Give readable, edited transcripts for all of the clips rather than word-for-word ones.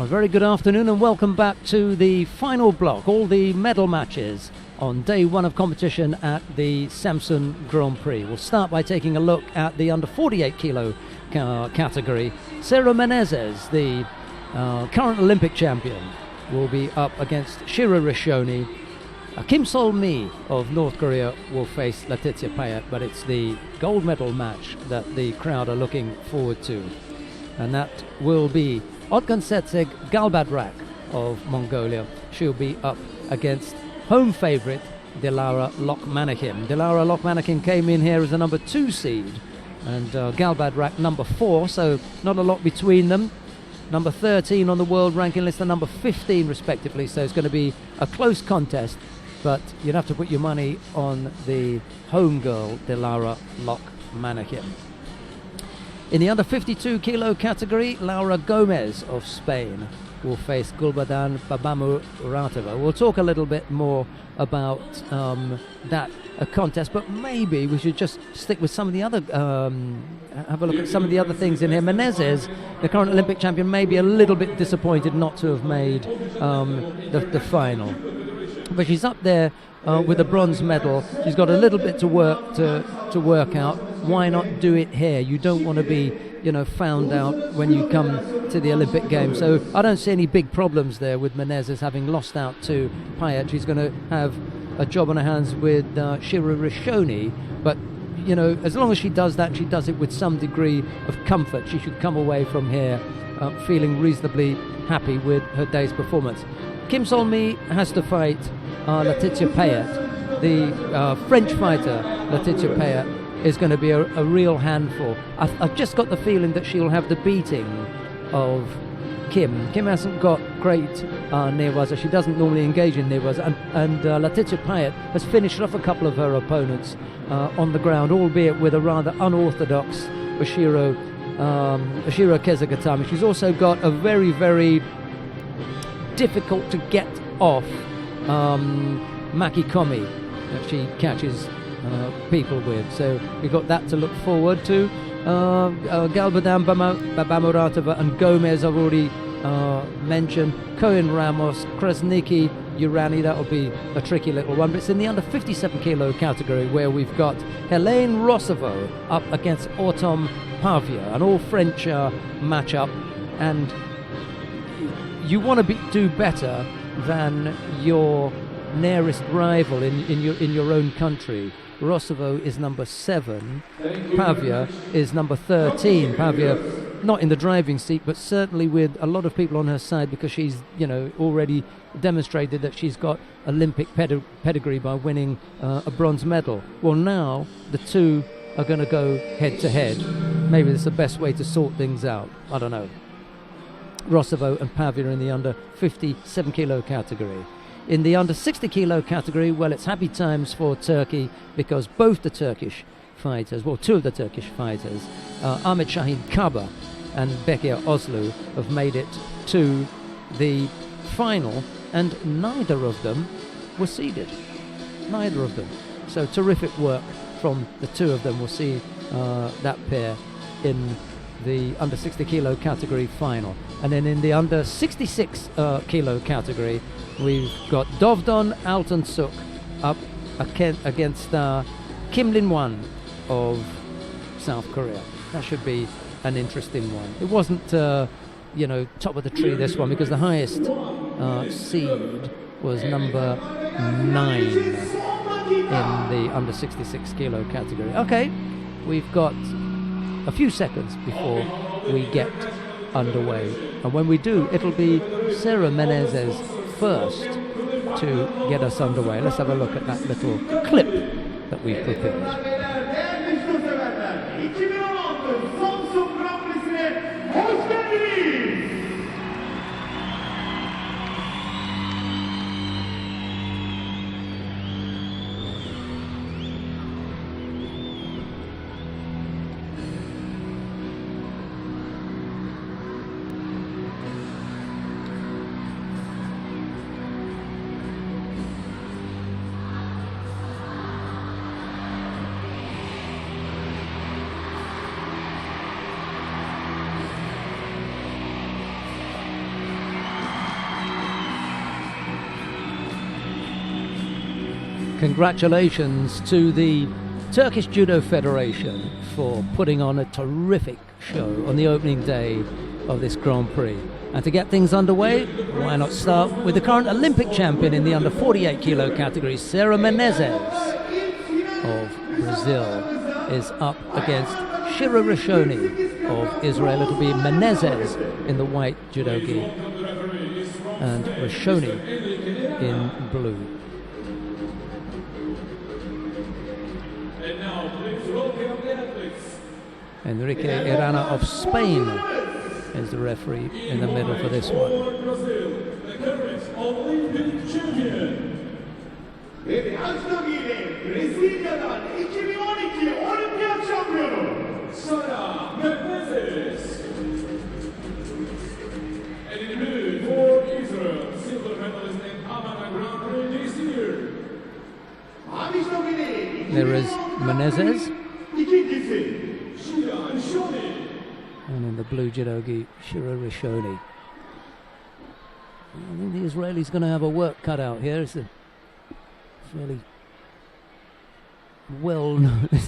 very good afternoon and welcome back to the final block, all the medal matches on day one of competition at the Samsun Grand Prix. We'll start by taking a look at the under 48 kilo category. Sarah Menezes, the current Olympic champion, will be up against Shira Rishoni. Kim Sol-mi of North Korea will face Letitia Payet, but it's the gold medal match that the crowd are looking forward to. And that will be Otgansetseg Galbadrak of Mongolia. She'll be up against home favourite Dilara Lokmanachim. Dilara Lokmanachim came in here as a number 2 seed, and Galbadrak number 4, so not a lot between them. Number 13 on the world ranking list and number 15 respectively, so it's going to be a close contest, but you'd have to put your money on the home girl, Dilara Lokmanachim. In the under 52 kilo category, Laura Gomez of Spain will face Gulbadan Babamuratova. We'll talk a little bit more about that contest, but maybe we should just stick with some of the other, have a look at some of the other things in here. Menezes, the current Olympic champion, may be a little bit disappointed not to have made the final. But she's up there with a bronze medal. She's got a little bit to work out. Why not do it here? You don't want to be, found out when you come to the Olympic Games. So I don't see any big problems there with Menezes having lost out to Payet. She's going to have a job on her hands with Shira Rishoni. But, as long as she does that, she does it with some degree of comfort. She should come away from here feeling reasonably happy with her day's performance. Kim Sol-mi has to fight Letitia Payet. The French fighter, Letitia Payet, is going to be a real handful. I've just got the feeling that she'll have the beating of Kim. Kim hasn't got great near-waza. She doesn't normally engage in near-waza. And Letitia Payet has finished off a couple of her opponents on the ground, albeit with a rather unorthodox Oshiro Kezagatami. She's also got a very, very difficult to get off Makikomi that she catches people with, so we've got that to look forward to. Galbadam Babamuratova and Gomez I've already mentioned. Cohen Ramos, Krasniki, Urani, that'll be a tricky little one, but it's in the under 57 kilo category where we've got Helene Rosovo up against Autumn Pavia, an all French matchup, and you want to do better than your nearest rival in your own country. Rosovo is number 7, Pavia is number 13. Pavia not in the driving seat, but certainly with a lot of people on her side, because she's already demonstrated that she's got Olympic pedigree by winning a bronze medal. Well, now the two are going to go head to head. Maybe it's the best way to sort things out. I don't know. Rosovo and Pavia in the under 57 kilo category. In the under 60 kilo category, well, it's happy times for Turkey, because both the Turkish fighters, well, two of the Turkish fighters, Ahmet Şahin Kaba and Bekir Ozlu, have made it to the final, and neither of them were seeded. Neither of them. So terrific work from the two of them. We'll see that pair in the under 60 kilo category final. And then in the under 66 kilo category, we've got Dovdon Altansuk up against Kim Lin-wan of South Korea. That should be an interesting one. It wasn't, top of the tree, this one, because the highest seed was number 9 in the under 66 kilo category. Okay, we've got a few seconds before we get underway, and when we do, it'll be Sarah Menezes first to get us underway. Let's have a look at that little clip that we've prepared. Congratulations to the Turkish Judo Federation for putting on a terrific show on the opening day of this Grand Prix. And to get things underway, why not start with the current Olympic champion in the under 48 kilo category, Sarah Menezes of Brazil, is up against Shira Rishoni of Israel. It'll be Menezes in the white judo gi and Rishoni in blue. And now, please welcome the athletes. Enrique Irana of Spain is the referee in the middle for this one. Brazil, the current Olympic champion. Ve Beyazdogi'yle Brezilya'dan 2012 Olimpiyat şampiyonu Sarah Menezes. And in blue for Israel, silver medalist in Havana Grand Prix this year. Beyazdogi'yle There is Menezes, ikincisi Shira Rishoni. and in the blue judo gi, Shira Rishoni. I think the Israeli's going to have a work cut out here. It's a fairly well-known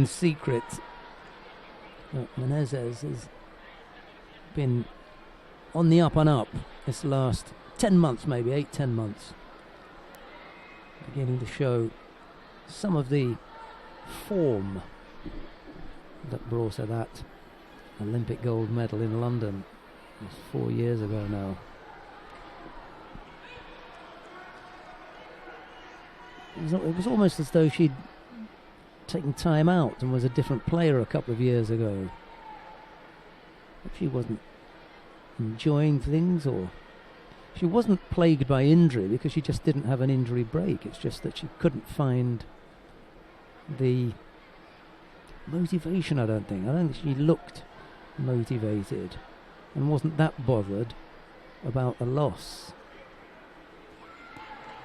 secret that Menezes has been on the up and up this last 10 months, maybe 8-10 months, beginning to show some of the form that brought her that Olympic gold medal in London. It was 4 years ago now. It was almost as though she'd taken time out and was a different player a couple of years ago. But she wasn't enjoying things, or she wasn't plagued by injury because she just didn't have an injury break. It's just that she couldn't find the motivation, I don't think. I don't think she looked motivated and wasn't that bothered about the loss.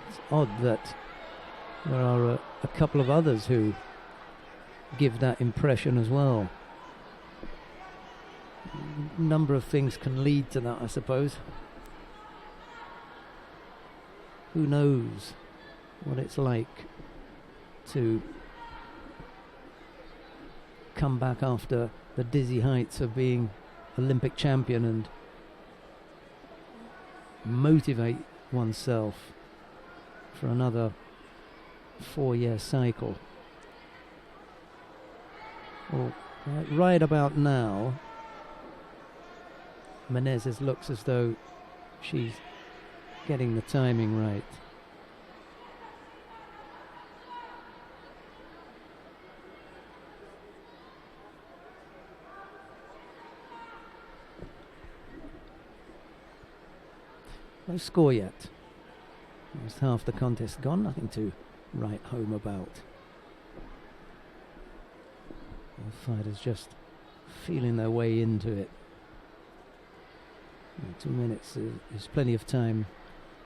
It's odd that there are a couple of others who give that impression as well. A number of things can lead to that, I suppose. Who knows what it's like to come back after the dizzy heights of being Olympic champion and motivate oneself for another 4-year cycle. Well, right about now, Menezes looks as though she's getting the timing right. No score yet. Almost half the contest gone, nothing to write home about. The fighters just feeling their way into it. 2 minutes is plenty of time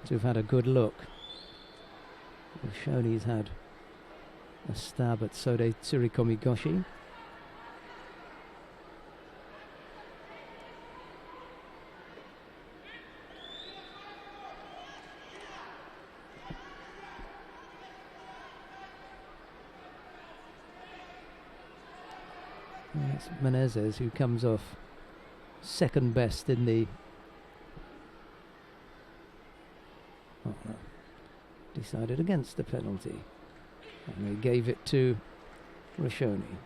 to have had a good look. Shoni's had a stab at Sode Tsurikomi-goshi. It's Menezes who comes off second best in the decided against the penalty, and they gave it to Rishoni.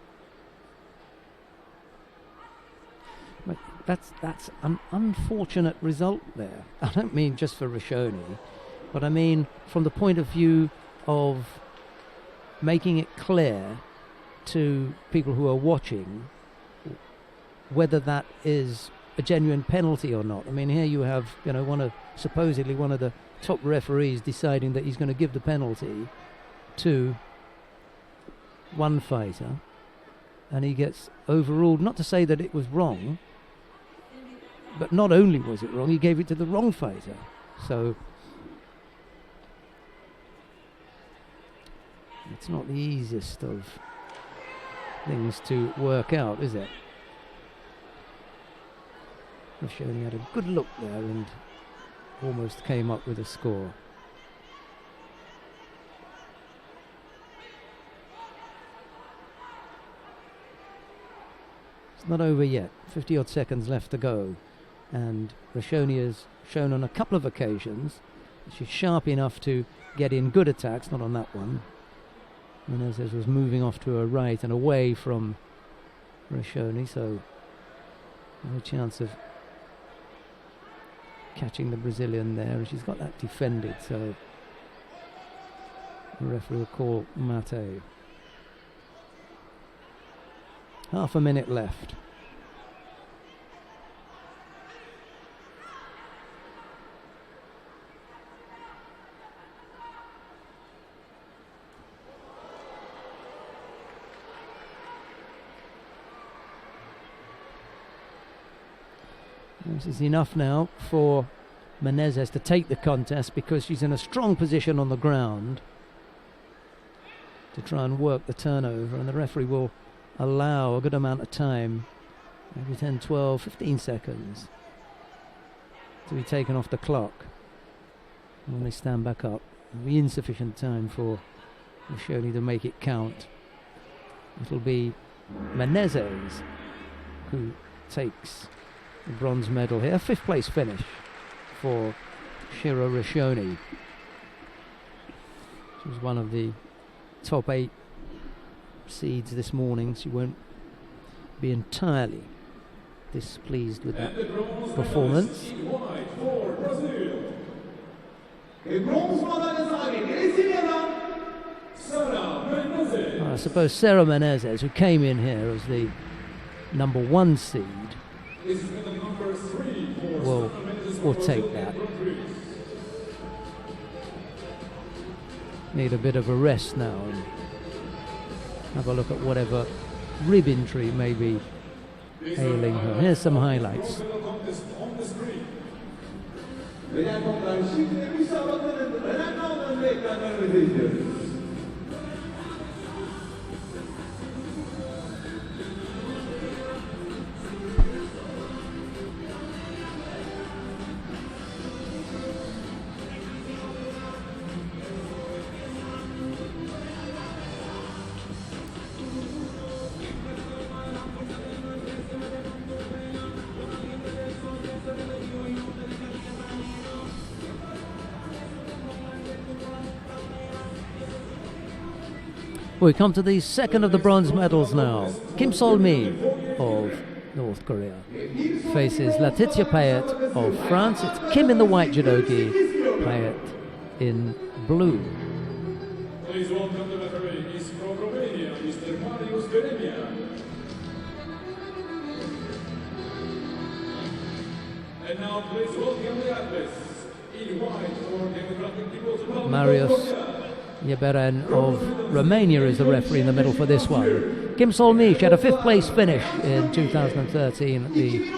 But that's an unfortunate result there. I don't mean just for Rishoni, but I mean from the point of view of making it clear to people who are watching whether that is a genuine penalty or not. I mean, here you have, supposedly one of the top referees deciding that he's going to give the penalty to one fighter, and he gets overruled. Not to say that it was wrong, but not only was it wrong, he gave it to the wrong fighter. So it's not the easiest of things to work out, is it? Rishoni had a good look there and almost came up with a score. It's not over yet. 50 odd seconds left to go. And Rashoni has shown on a couple of occasions she's sharp enough to get in good attacks, not on that one. Menezes was moving off to her right and away from Rashoni, so no chance of catching the Brazilian there. And she's got that defended, so the referee will call mate. Half a minute left. This is enough now for Menezes to take the contest, because she's in a strong position on the ground to try and work the turnover, and the referee will allow a good amount of time, maybe 10, 12, 15 seconds to be taken off the clock. And when they stand back up, it'll be insufficient time for Rashoni to make it count. It'll be Menezes who takes the bronze medal here. 5th place finish for Shiro Rashoni. She was one of the top 8 seeds this morning. She won't be entirely displeased with that performance. I suppose Sarah Menezes, who came in here as the number 1 seed, will take that. Need a bit of a rest now and have a look at whatever rib injury may be ailing her. Here's some highlights. We come to the second of the bronze medals now. Kim Sol-mi of North Korea faces Laetitia Payet of France. It's Kim in the white judogi, Payet in blue. Please welcome the referee. He's from Romania, Mr. Marius Beremia. And now please welcome the athletes in white for Democratic People's Republic Marius of Korea. Yeberen of Romania is the referee in the middle for this one. Kim Sol-mi, she had a 5th place finish in 2013 at the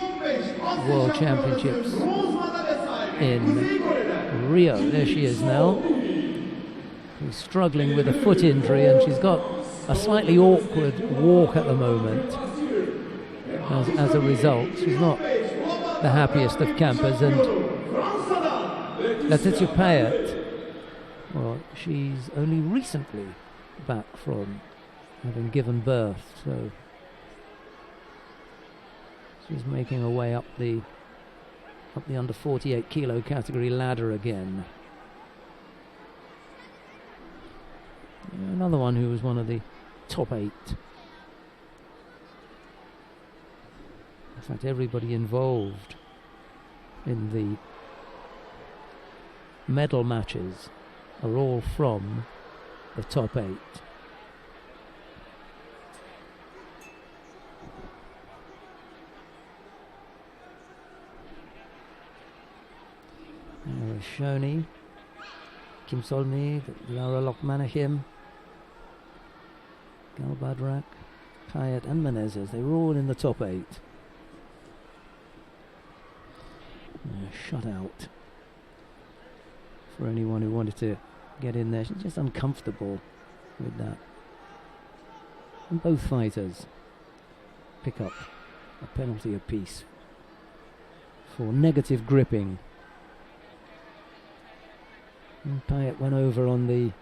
World Championships in Rio. There she is now. She's struggling with a foot injury, and she's got a slightly awkward walk at the moment. As a result, she's not the happiest of campers. And Laetitia Payet, well, she's only recently back from having given birth, so she's making her way up the under 48 kilo category ladder again. Another one who was one of the top 8. In fact, everybody involved in the medal matches are all from the top 8. Rashoni, Kim Sol-mi, Laura Lokmanachim, Galbadrak, Payet and Menezes, they were all in the top 8. Shut out for anyone who wanted to get in there. She's just uncomfortable with that. And both fighters pick up a penalty apiece for negative gripping. And Payet went over on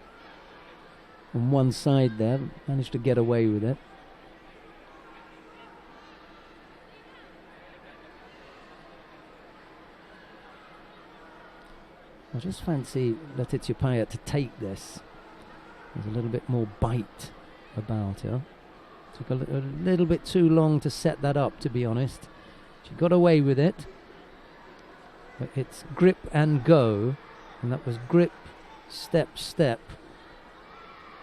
one side there, managed to get away with it. just fancy Letizia Payet to take this. There's a little bit more bite about her. Took a little bit too long to set that up, to be honest. She got away with it. But it's grip and go. And that was grip, step, step.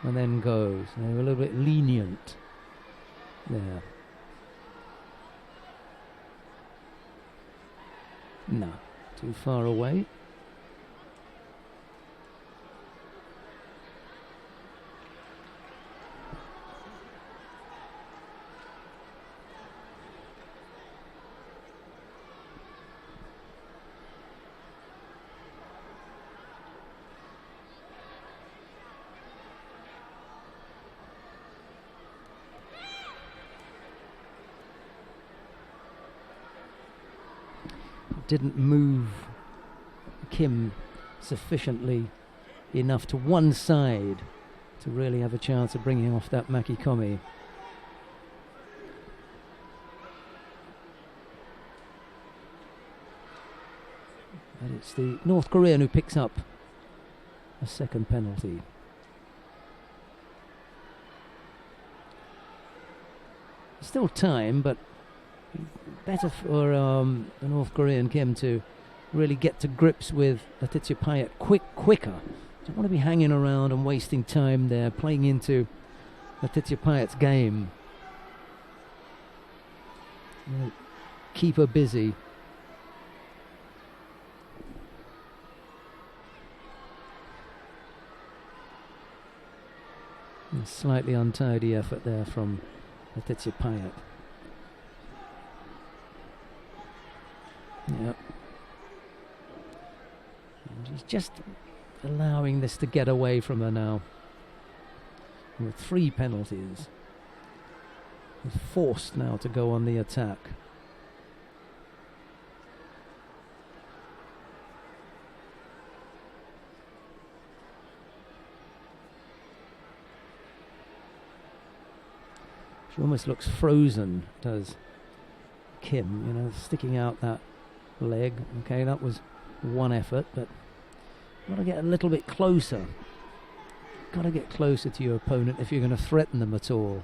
And then goes. They were a little bit lenient there. No, too far away. Didn't move Kim sufficiently enough to one side to really have a chance of bringing off that Makikomi. And it's the North Korean who picks up a second penalty. Still time, but better for the North Korean Kim to really get to grips with Letizia Payet quicker. Don't want to be hanging around and wasting time there, playing into Letizia Payet's game. Keep her busy. A slightly untidy effort there from Letizia Payet. Yep. And she's just allowing this to get away from her now. With 3 penalties. She's forced now to go on the attack. She almost looks frozen, does Kim, you know, sticking out that leg. Okay, that was one effort, but got to get a little bit closer. Got to get closer to your opponent if you're going to threaten them at all.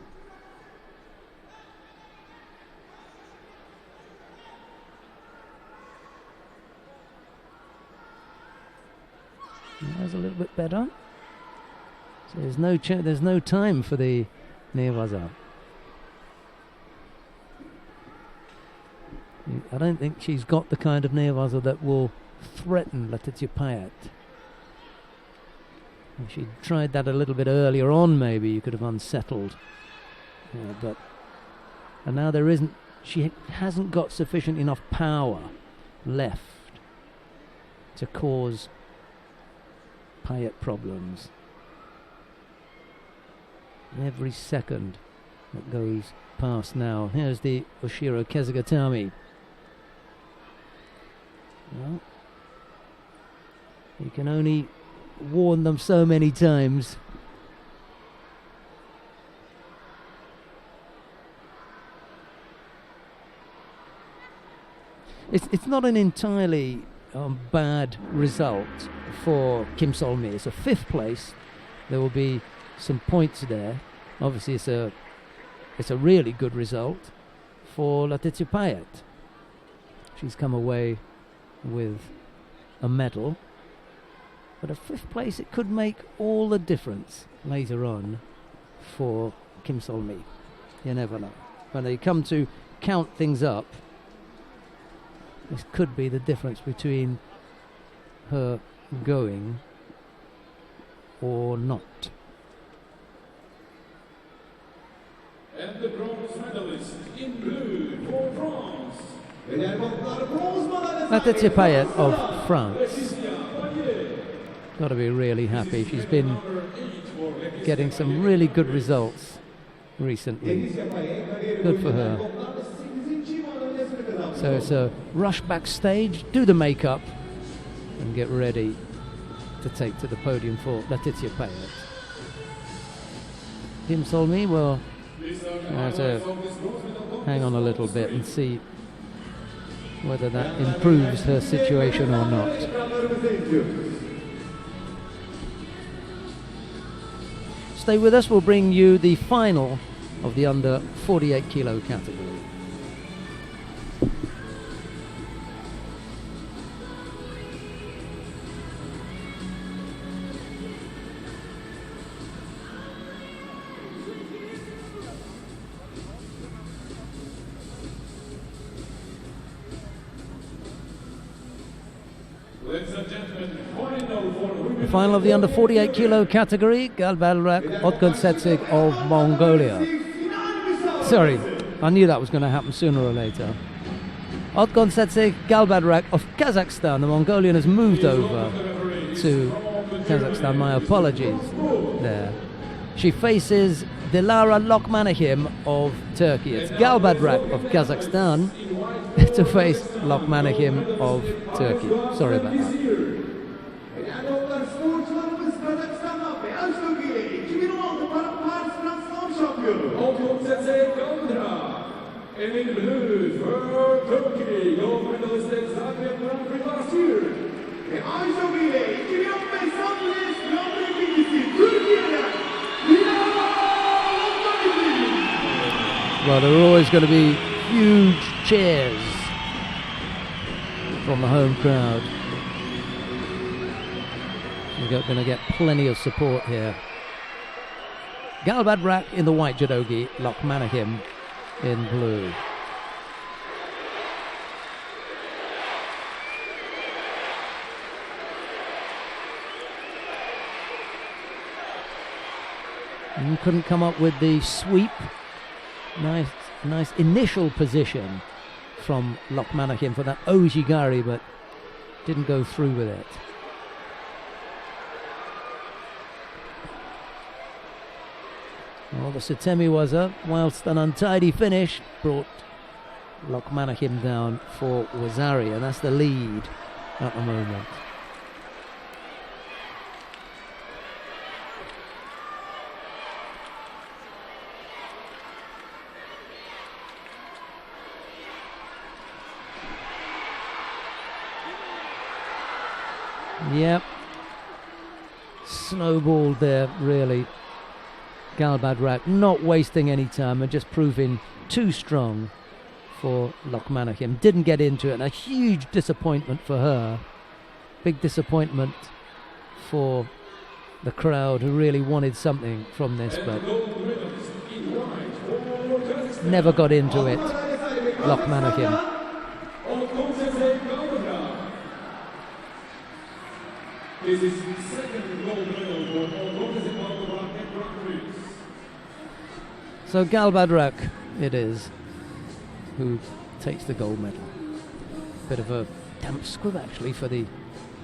That's a little bit better. So there's no time for the newaza. I don't think she's got the kind of newaza that will threaten Letizia Payet. If she'd tried that a little bit earlier on, maybe you could have unsettled. And now there isn't. She hasn't got sufficient enough power left to cause Payet problems. And every second that goes past now. Here's the Oshiro Kezugatami. Well, you can only warn them so many times. It's not an entirely bad result for Kim Sol-mi. It's a 5th place. There will be some points there. Obviously, it's a really good result for Letizia Payet. She's come away with a medal, but a 5th place, it could make all the difference later on for Kim Sol-mi. You never know. When they come to count things up, this could be the difference between her going or not. And the bronze medalist in blue for France. Letizia Payet of France. Got to be really happy. She's been getting some really good results recently. Good for her. So it's a rush backstage, do the makeup, and get ready to take to the podium for Letizia Payet. Kim Sol-mi, well, I have to hang on a little bit and see whether that improves her situation or not. Stay with us, we'll bring you the final of the under 48 kilo category. The final of the under 48 kilo category, Galbadrak Otgonsetsig of Mongolia. Sorry, I knew that was going to happen sooner or later. Otgonsetsig Galbadrak of Kazakhstan. The Mongolian has moved over to Kazakhstan. My apologies there. She faces Dilara Lokmanahim of Turkey. It's Galbadrak of Kazakhstan to face Lokmanahim of Turkey. Sorry about that. And in blue for Turkey, gold medalist at Zagreb Grand-Prix last year. Well, there are always going to be huge cheers from the home crowd. We're going to get plenty of support here. Galbadrak in the white judogi, Lokmanahim in blue. And couldn't come up with the sweep. Nice initial position from Lokmanahim for that ojigari, but didn't go through with it. Well, the Sutemi Waza, whilst an untidy finish, brought Lokmanahim down for Wazari, and that's the lead at the moment. Yep, snowballed there, really. Galbadrak not wasting any time and just proving too strong for Lokmanahim. Didn't get into it, and a huge disappointment for her. Big disappointment for the crowd who really wanted something from this, but never got into it. Lokmanahim. This is the second gold medal for Grand-Prix. So Galbadrak it is who takes the gold medal. Bit of a damp squib actually for the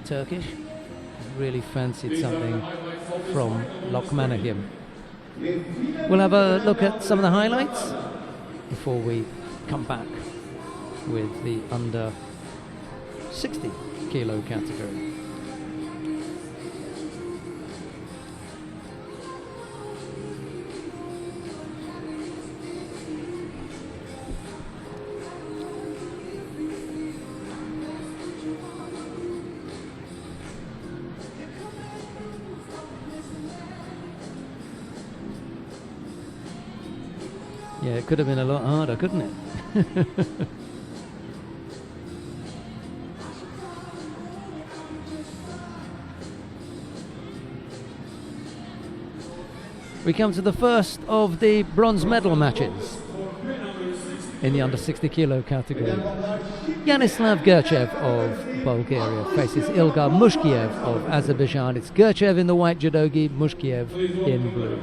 Turkish. Really fancied something from Lokmanahim. We'll have a look at some of the highlights before we come back with the under 60 kilo category. Yeah, it could have been a lot harder, couldn't it? We come to the first of the bronze medal matches in the under 60 kilo category. Yanislav Gerchev of Bulgaria faces Ilgar Mushkiev of Azerbaijan. It's Gerchev in the white judogi, Mushkiev in blue.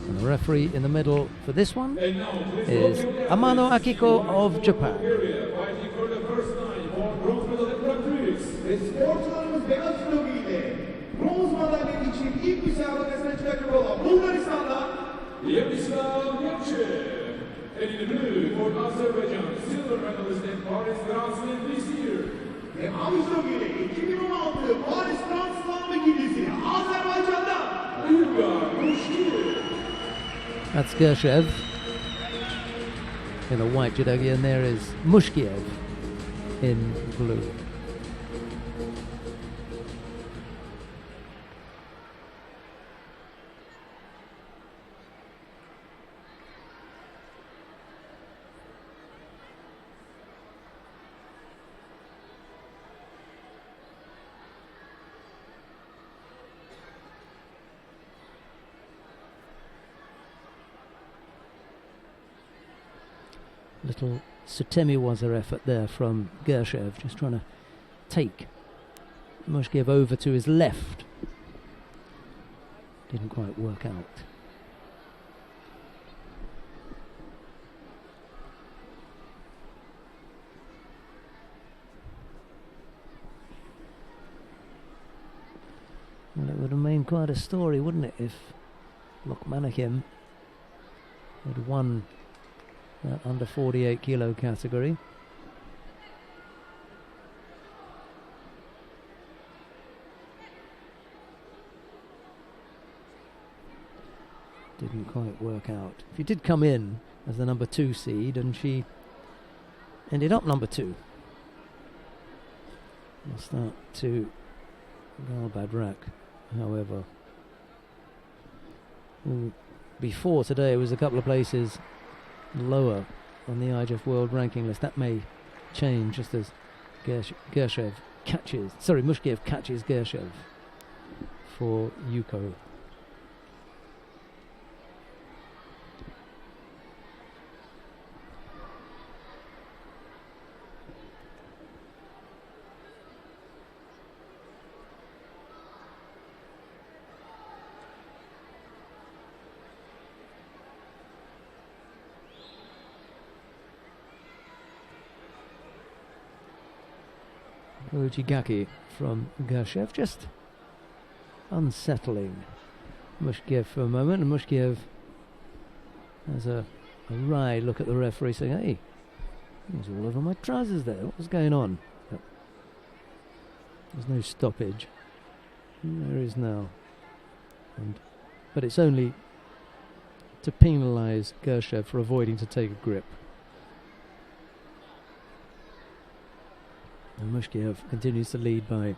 And the referee in the middle for this one is Amano Akiko of Japan. Sporcularımız beyaz judogi ile bronz madalya için ilk müsabakasına çıkacak olan Bulgaristan'da Yanislav Gerchev. And in the blue for Azerbaijan, silver medalist in Paris Grand Slam this year. ve av judogi ile 2016 Paris Grand Slam ikincisi Azerbaycan'da Ilgar Mushkiev. That's Gershev in a white judogi, and there is Mushkiev in blue. Little Sutemiwaza effort there from Gershev, just trying to take Mushkiev over to his left. Didn't quite work out. Well, it would have made quite a story, wouldn't it, if Lokmanakim had won that under 48 kilo category. Didn't quite work out. She did come in as the number 2 seed, and she ended up number 2. We'll start to Galbadrak, however. Before today, it was a couple of places lower on the IJF World Ranking list. That may change just as Mushkiev catches Gershev for Yuko. Ujigaki from Gershev, just unsettling Mushkiev for a moment, and Mushkiev has a wry look at the referee saying, hey, he was all over my trousers there, what was going on? But there's no stoppage. There is now. But it's only to penalise Gershev for avoiding to take a grip. And Mushkiev continues to lead by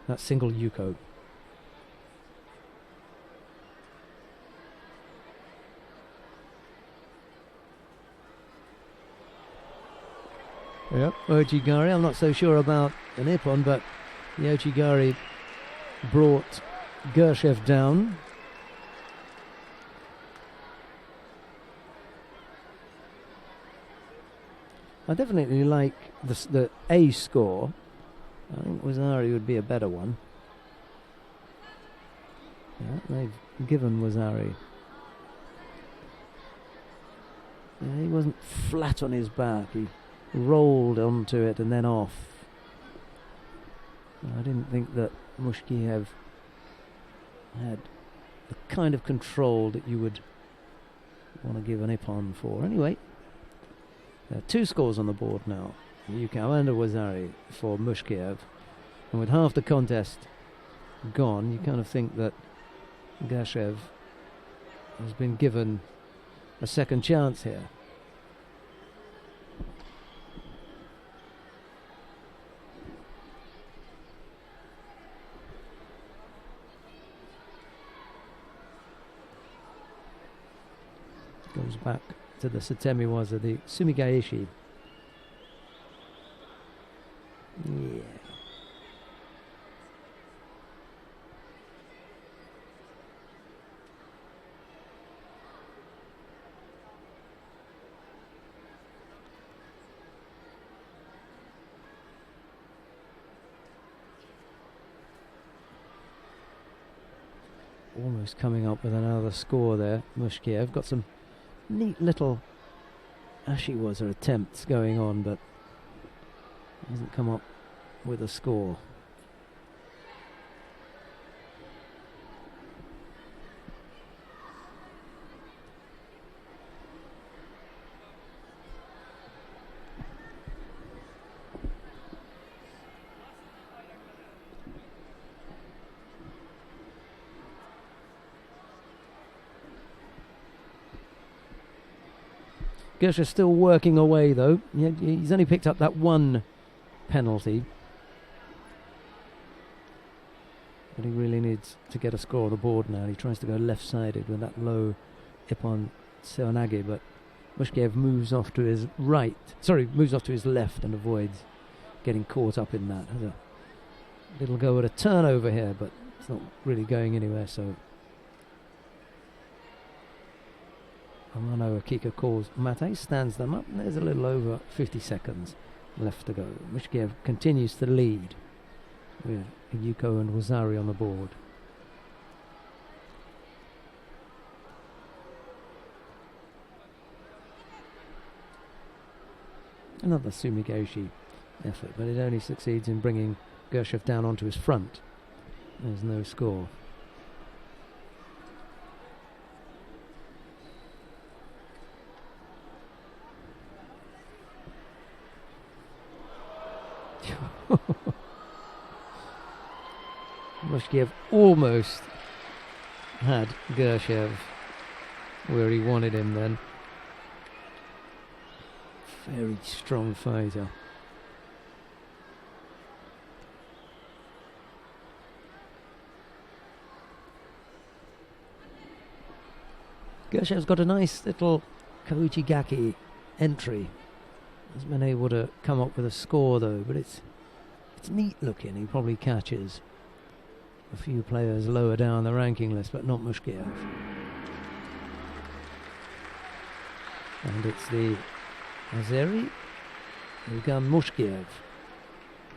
that single Yuko. Yep, Ojigari, I'm not so sure about an Ippon, but the Ojigari brought Gershev down. I definitely like the A score. I think Wazari would be a better one. Yeah, they've given Wazari. Yeah, he wasn't flat on his back. He rolled onto it and then off. I didn't think that Mushkiev had the kind of control that you would want to give an Ippon for. Anyway, there are 2 scores on the board now. Yuko and Wazari for Mushkiev. And with half the contest gone, you kind of think that Gershev has been given a second chance here. Goes back to the Sutemiwaza, the Sumigaeshi. Yeah. Almost coming up with another score there. Mushkiev got some neat little Ashiwaza attempts going on, but hasn't come up with a score. Gersha's still working away, though. He's only picked up that one penalty. But he really needs to get a score on the board now. He tries to go left-sided with that low Ippon Seoinage, but Mushkiev moves off to his right. Sorry, moves off to his left and avoids getting caught up in that. Has a little go at a turnover here, but it's not really going anywhere, so Amano Akika calls Mate, stands them up, and there's a little over 50 seconds left to go. Mushkiev continues to lead with Yuko and Wazari on the board. Another Sumigoshi effort, but it only succeeds in bringing Gershev down onto his front. There's no score. Mushkiev almost had Gershev where he wanted him then. Very strong fighter. Gershev's got a nice little Kauichi-gaki entry. Hasn't been able to come up with a score though, but it's neat looking. He probably catches a few players lower down the ranking list, but not Mushkiev. And it's the Azeri Ugan Mushkiev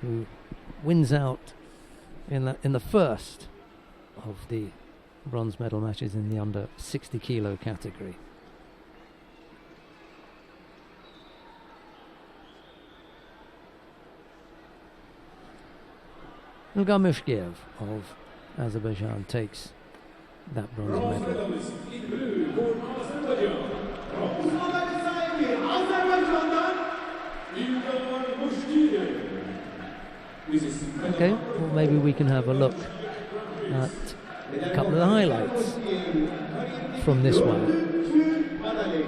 who wins out in the first of the bronze medal matches in the under 60 kilo category. Ilgar Mushkiev of Azerbaijan takes that bronze medal. medalist in blue for Azerbaijan, Bronz madalya sahibi Azerbaycan'dan Ilgar Mushkiev. Okay, well maybe we can have a look at a couple of the highlights from this one. Türk madalyayı.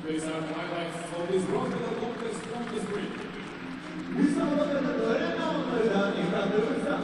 These are highlights of this bronze medal contest on the screen. Müsabakaların önemli anlarından ekranlarımızda.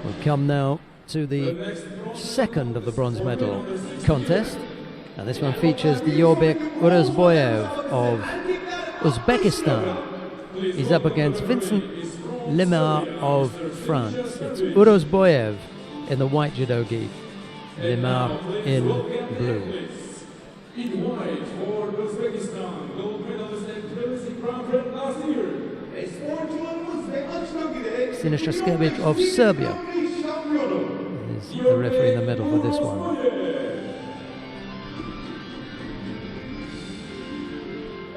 We'll come now to the second of the bronze medal contest, and this one features the Yorbek Uruzboyev of Uzbekistan. He's up against Vincent Lemar of France. It's Uruzboyev in the white judogi, Lemar in blue. In white for Uzbekistan, gold medalist and Judo Grand-Prix last year. Sporcularımız ve açıklamada Sinishashkevich of Serbia şampiyonu. is the referee in the middle for this one.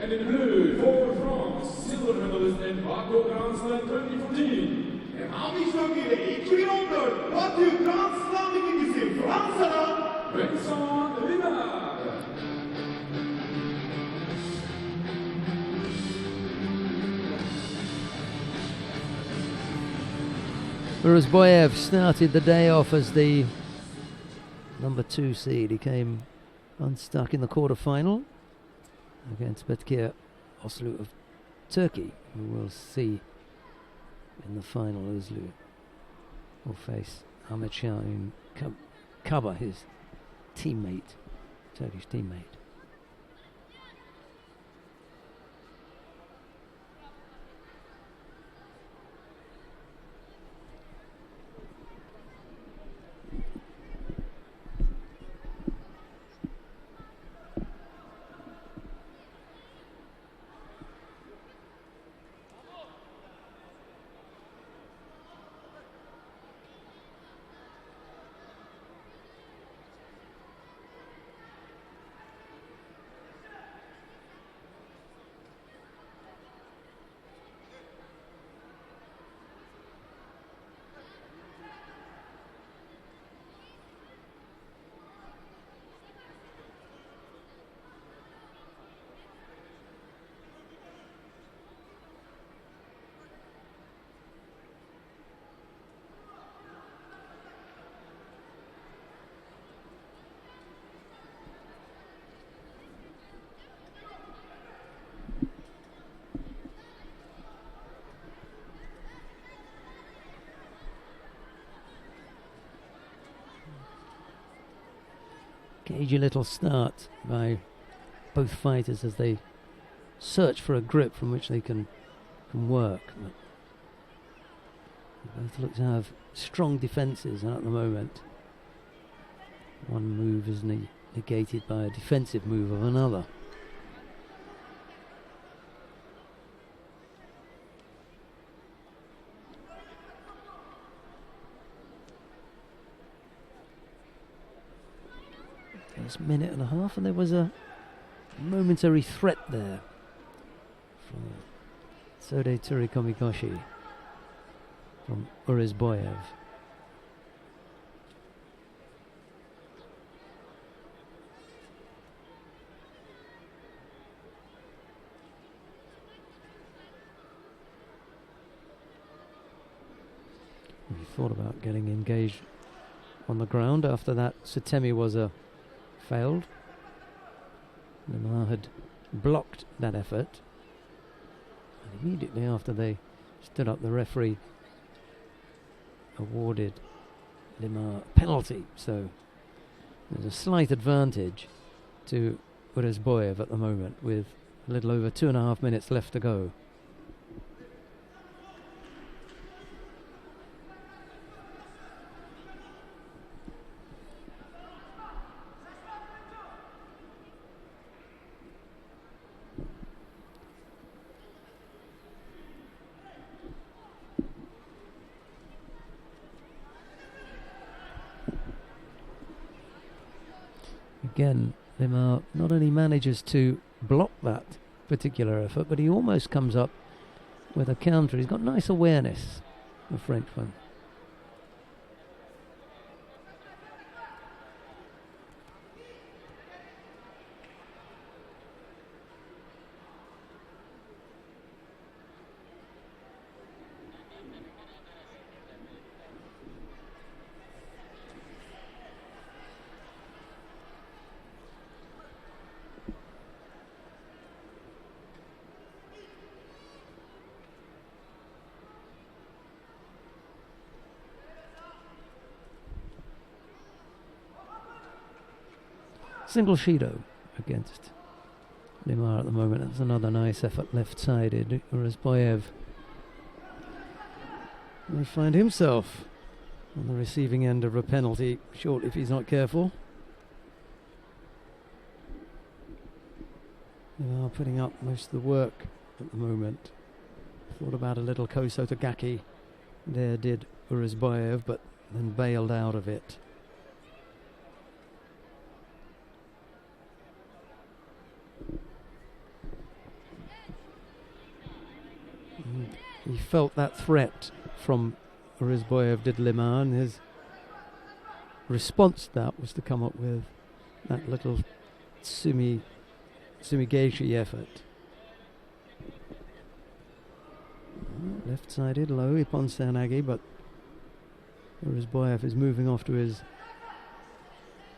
And in blue for France, silver medalist and Baku Grand Slam 2014. Mavi şöyle 2014 Batı Grand Slam birincisi Fransa'dan Vincent Lemar. Uruzboyev started the day off as the number 2 seed. He came unstuck in the quarter-final against Betkir Oslu of Turkey, who we'll see in the final. Oslu will face Ahmet Shah and cover his teammate, Turkish teammate. Cagey little start by both fighters as they search for a grip from which they can work. But they both look to have strong defences at the moment. One move is negated by a defensive move of another. It's a minute and a half, and there was a momentary threat there from Sode Turikomikoshi from Urizboyev. He thought about getting engaged on the ground after that Satemi was failed. Limar had blocked that effort, and immediately after they stood up, the referee awarded Limar a penalty, so there's a slight advantage to Urizboyev at the moment with a little over 2.5 minutes left to go. Again, Limar not only manages to block that particular effort, but he almost comes up with a counter. He's got nice awareness, the Frenchman. Single Shido against Limar at the moment. That's another nice effort left-sided. Urizboyev may find himself on the receiving end of a penalty shortly if he's not careful. Limar putting up most of the work at the moment. Thought about a little Koso Tagaki there, did Urizboyev, but then bailed out of it. He felt that threat from Urizboyev, did Limar, and his response to that was to come up with that little Sumigeishi effort. Left-sided, low upon Sanagi, but Urizboyev is moving off to his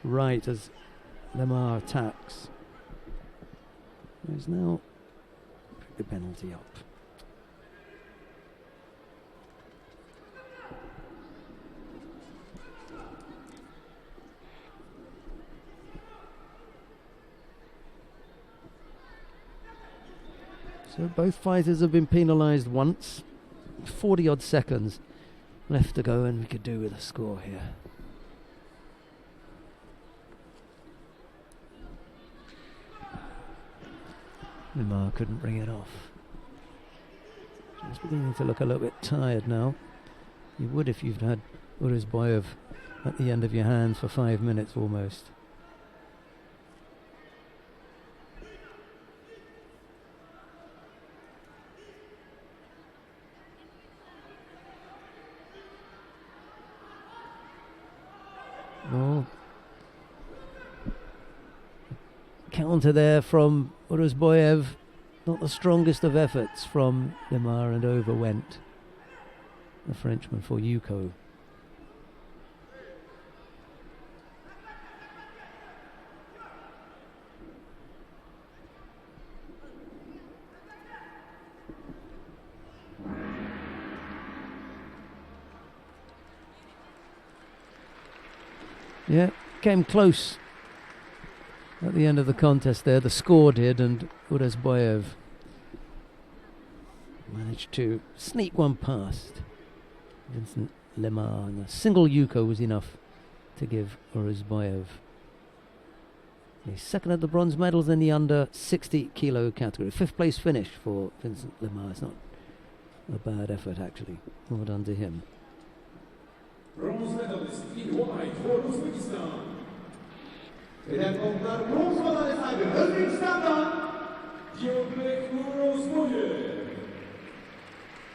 right as Limar attacks. There's now the penalty up. So both fighters have been penalised once. 40 odd seconds left to go, and we could do with a score here. Limar couldn't bring it off. He's beginning to look a little bit tired now. You would if you've had Urizboyev at the end of your hands for 5 minutes almost. Counter there from Urizboyev, not the strongest of efforts from Limar, and over went the Frenchman for Yuko. Yeah, came close at the end of the contest there. The score did, and Urezboyev managed to sneak one past Vincent Lemar, and a single yuko was enough to give Urezboyev the second of the bronze medals in the under 60 kilo category. 5th place finish for Vincent Lemar. It's not a bad effort, actually. Well done to him. Bronze medalist in white for Uzbekistan. Beden toplar bronz madalya sahibi Özbekistan'dan Diodrek Urozboyev.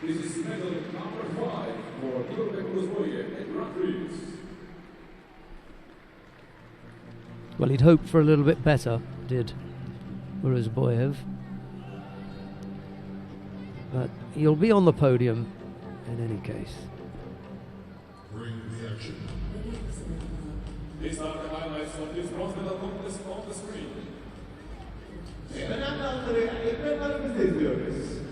This is medal number 5 for Diodrek Urozboyev at Grand-Prix. Well, he'd hoped for a little bit better, did Urezboyev. But he'll be on the podium in any case. Bring the action. These are the highlights of this bronze medal contest on the screen. önemli anları ekranlarımızda izliyoruz.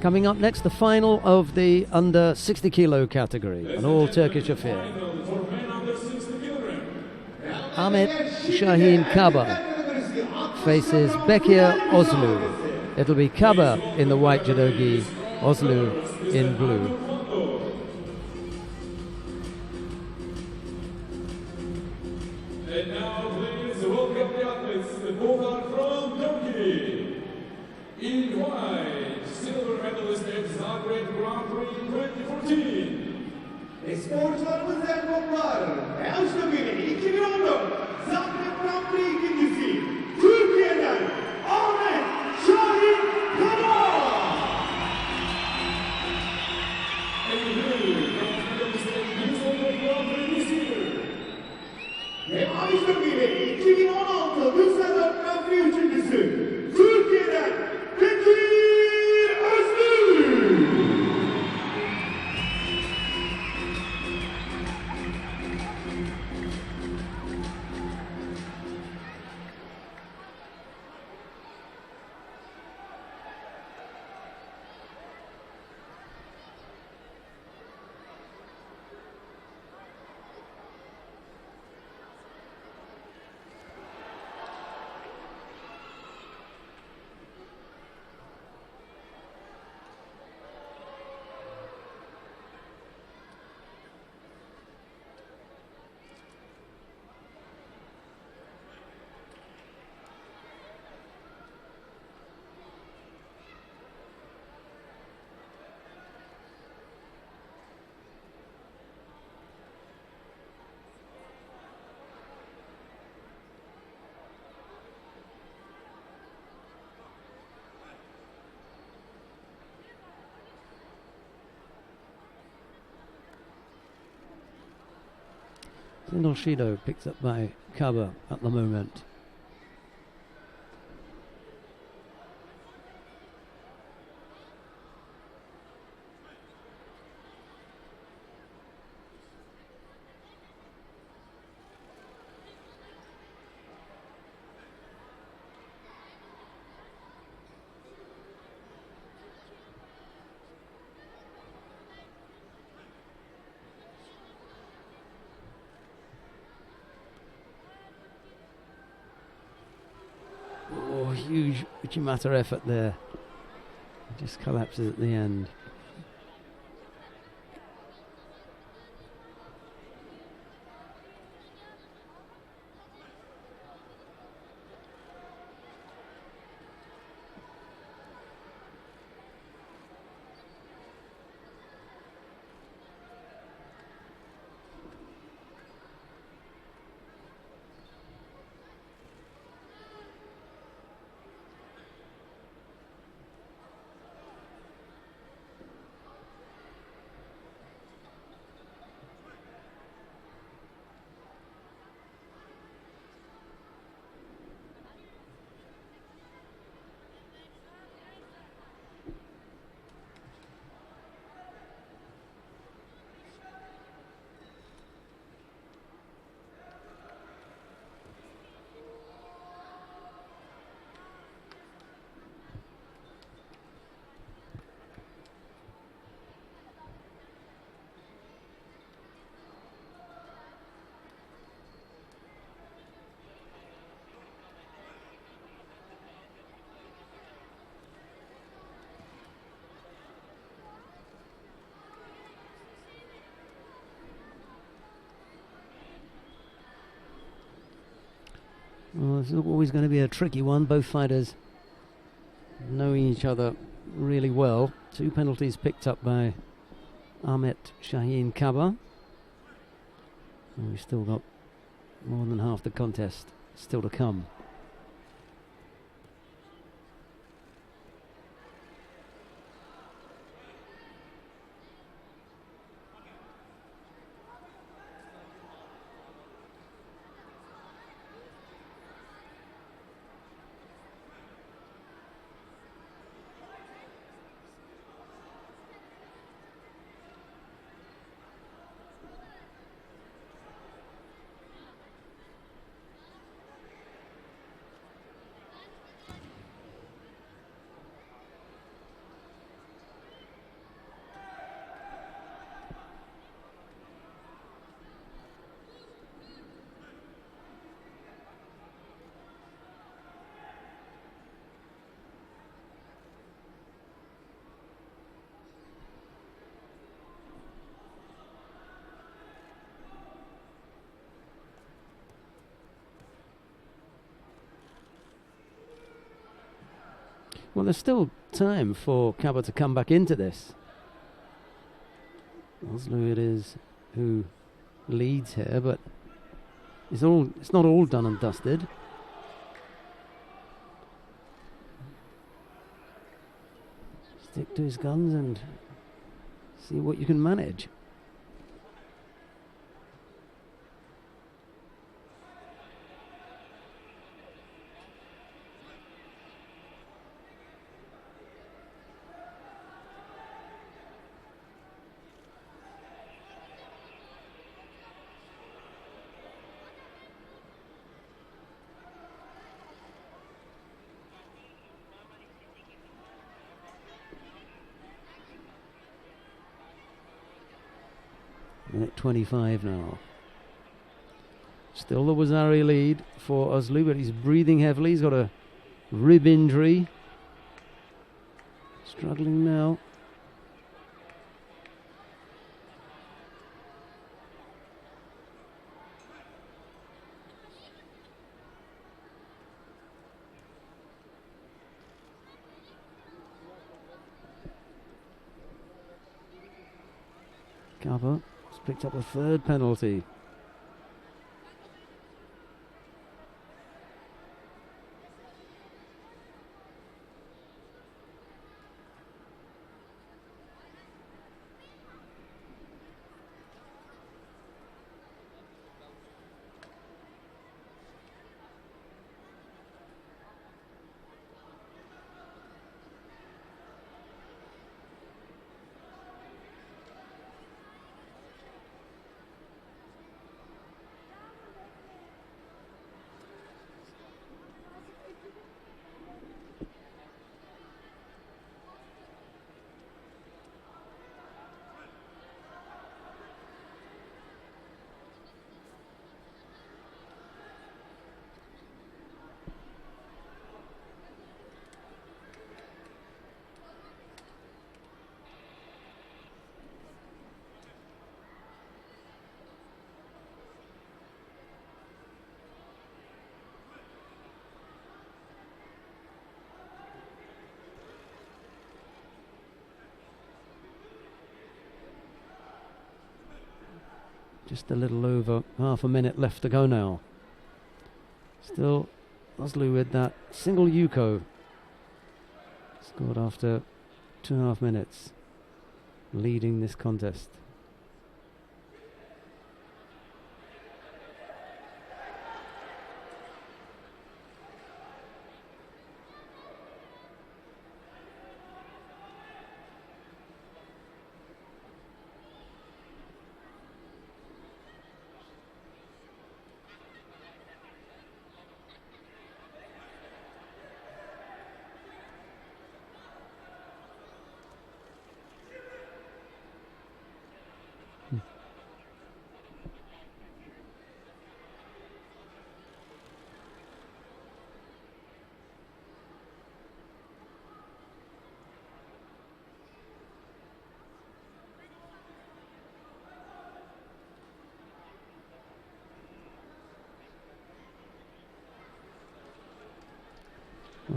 Coming up next, the final of the under 60 kilo category, an all Turkish affair. Final for men under 60 kilogram. Ahmet Şahin Kaba faces Bekir Ozlu. It'll be Kaba in the white judogi, Ozlu in blue. And now, please welcome the athletes. Both are from Turkey. In white, silver medalist at Zagreb Grand-Prix 2014. Sporcularımız Erkoklar, Elçin Biri 2014 Zagreb Grand Prix ikincisi Türkiye'den Ahmet Şahin Kaba. And in blue, bronze medalist at Düsseldorf Grand-Prix this year. Ve Elçin Biri 2016 Düsseldorf Grand Prix üçüncüsü Türkiye'den Bekir Özlü. Single Shido picked up by Kaba at the moment. Oh, huge Uchimata effort there. It just collapses at the end. Well, it's always going to be a tricky one. Both fighters knowing each other really well. 2 penalties picked up by Ahmet Shaheen Kaba. And we've still got more than half the contest still to come. Well, there's still time for Kaba to come back into this. Oslo it is who leads here, but it's not all done and dusted. Stick to his guns and see what you can manage. Minute 25 now. Still the Wazari lead for Oslu, but he's breathing heavily. He's got a rib injury. Struggling now. Kaba has picked up a 3rd penalty. Just a little over half a minute left to go now. Still Oslu with that single Yuko. Scored after 2.5 minutes. Leading this contest.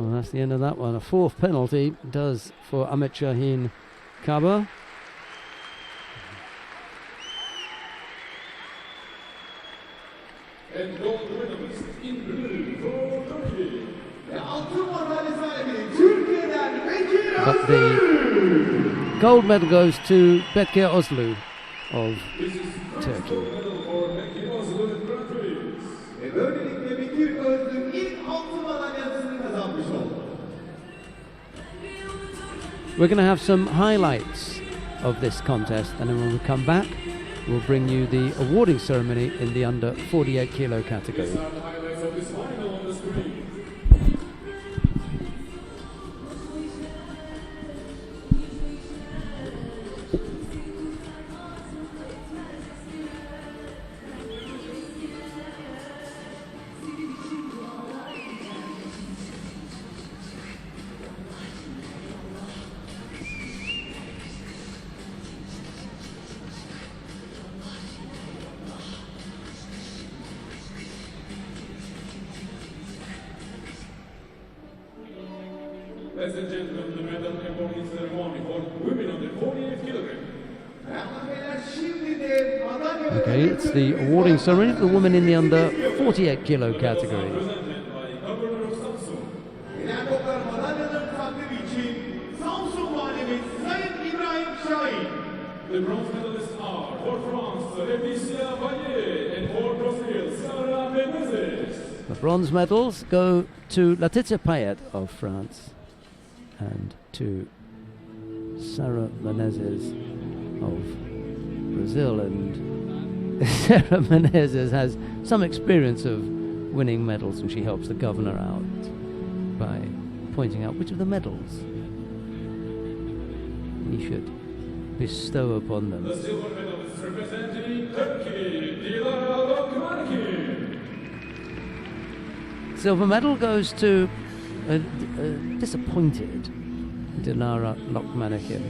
Well, that's the end of that one. A fourth penalty does for Amit Shaheen Kaba. And gold medalist in blue for Turkey. Ve altın madalya sahibi Türkiye'den Bekir But the gold medal goes to Bekir Ozlu of This is Turkey. gold medal for Bekir Ozlu Grand Prix. Ve böylelikle Bekir Özlü ilk altın madalyasını kazanmış oldu. We're going to have some highlights of this contest, and then when we come back, we'll bring you the awarding ceremony in the under 48 kilo category. These are the highlights of this final on the screen. Ladies and gentlemen, the medal awarding ceremony for women under 48 kilograms. Bayanlar beyler şimdi de madalya ve Okay, it's the awarding ceremony for the women in the under 48 kilo category. Presented by Governor of Samsun. genel toplar madalyaların takdiri için Samsun Valimiz Sayın İbrahim Şahin. The bronze medalists are for France, Laetitia Valle, and for Brazil, Sara Menezes. The bronze medals go to Laetitia Payet of France and to Sara Menezes of Brazil. And Sara Menezes has some experience of winning medals, and she helps the governor out by pointing out which of the medals he should bestow upon them. The silver medalists representing Turkey, Dilara Lokmanaki. Silver medal goes to a disappointed Dilara Lokmanakim.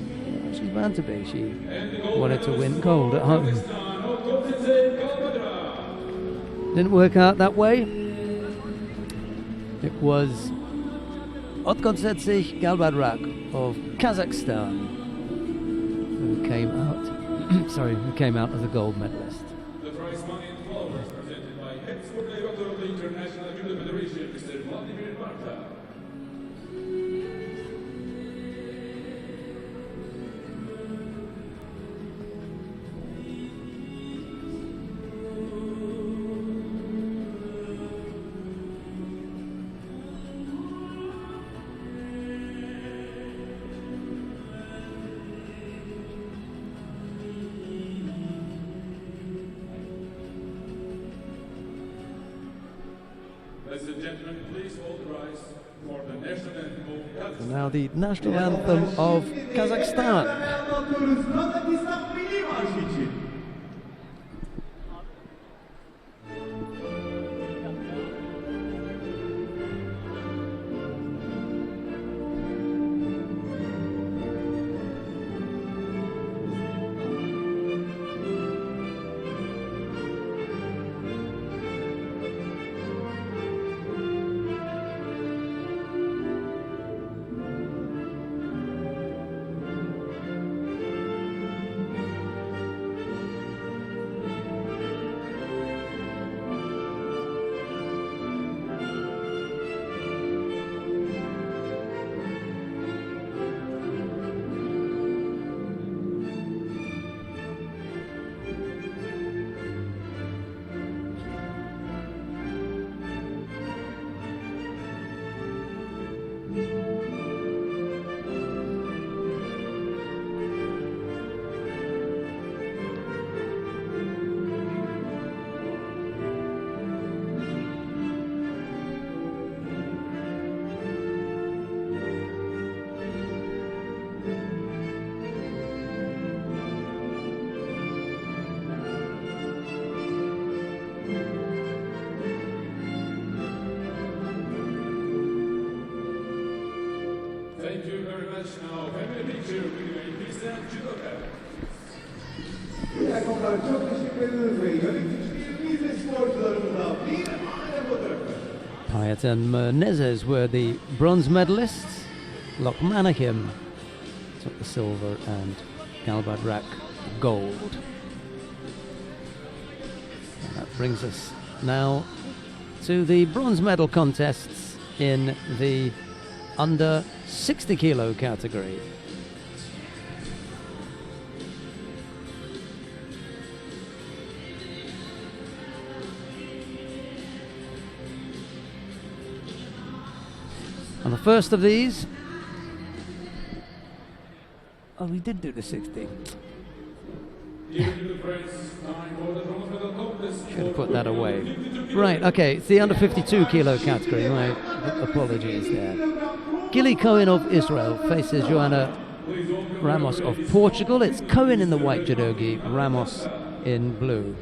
She's bound to be. She wanted to win gold at home. Didn't work out that way. It was Otgotsetsich Galbadrak of Kazakhstan who came out. Who came out as a gold medalist. The prize money and flowers presented by head sport director of the International Judo Federation, Mr. Vladimir Marta. Ladies and gentlemen, please all rise for the national anthem of Kazakhstan. Now the national anthem of Kazakhstan. Beyanlar alıyoruz Kazakistan Milli Marşı için. Thank you very much. Now, family picture with Great Judo Grand. Genel toplar çok teşekkür ediyoruz ve yöneticilerimiz ve sporcularımızla bir aile fotoğrafı. Wyatt and Menezes were the bronze medalists. Lokmanahim took the silver and Galbadrak gold. And that brings us now to the bronze medal contests in the under 60 kilo category. And the first of these, oh, we did do the 60. Should have put that away. Right, okay, it's the under 52 kilo category. My apologies there. Gilly Cohen of Israel faces Joana Ramos of Portugal. It's Cohen in the white judogi, Ramos in blue.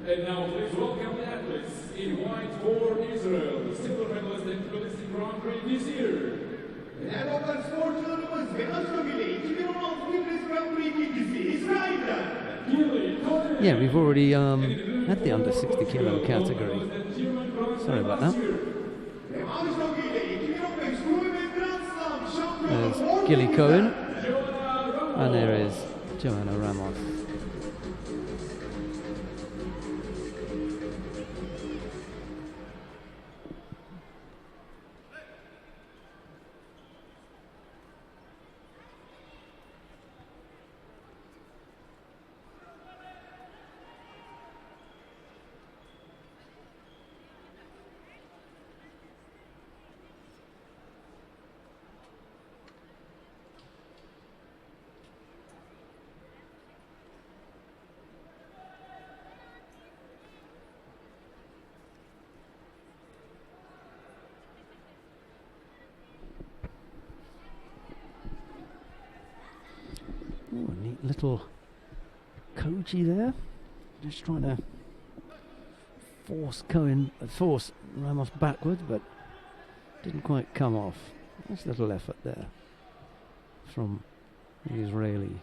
And now please welcome the athletes in white for Israel, the silver medalist in the Judo Grand-Prix this year. Yeah, we've already had the under 60 kilo category. Sorry about that. There's Gilly Cohen, and there is Joana Ramos. Oh, a neat little koji there. Just trying to force Ramos backwards, but didn't quite come off. Nice little effort there from the Israeli.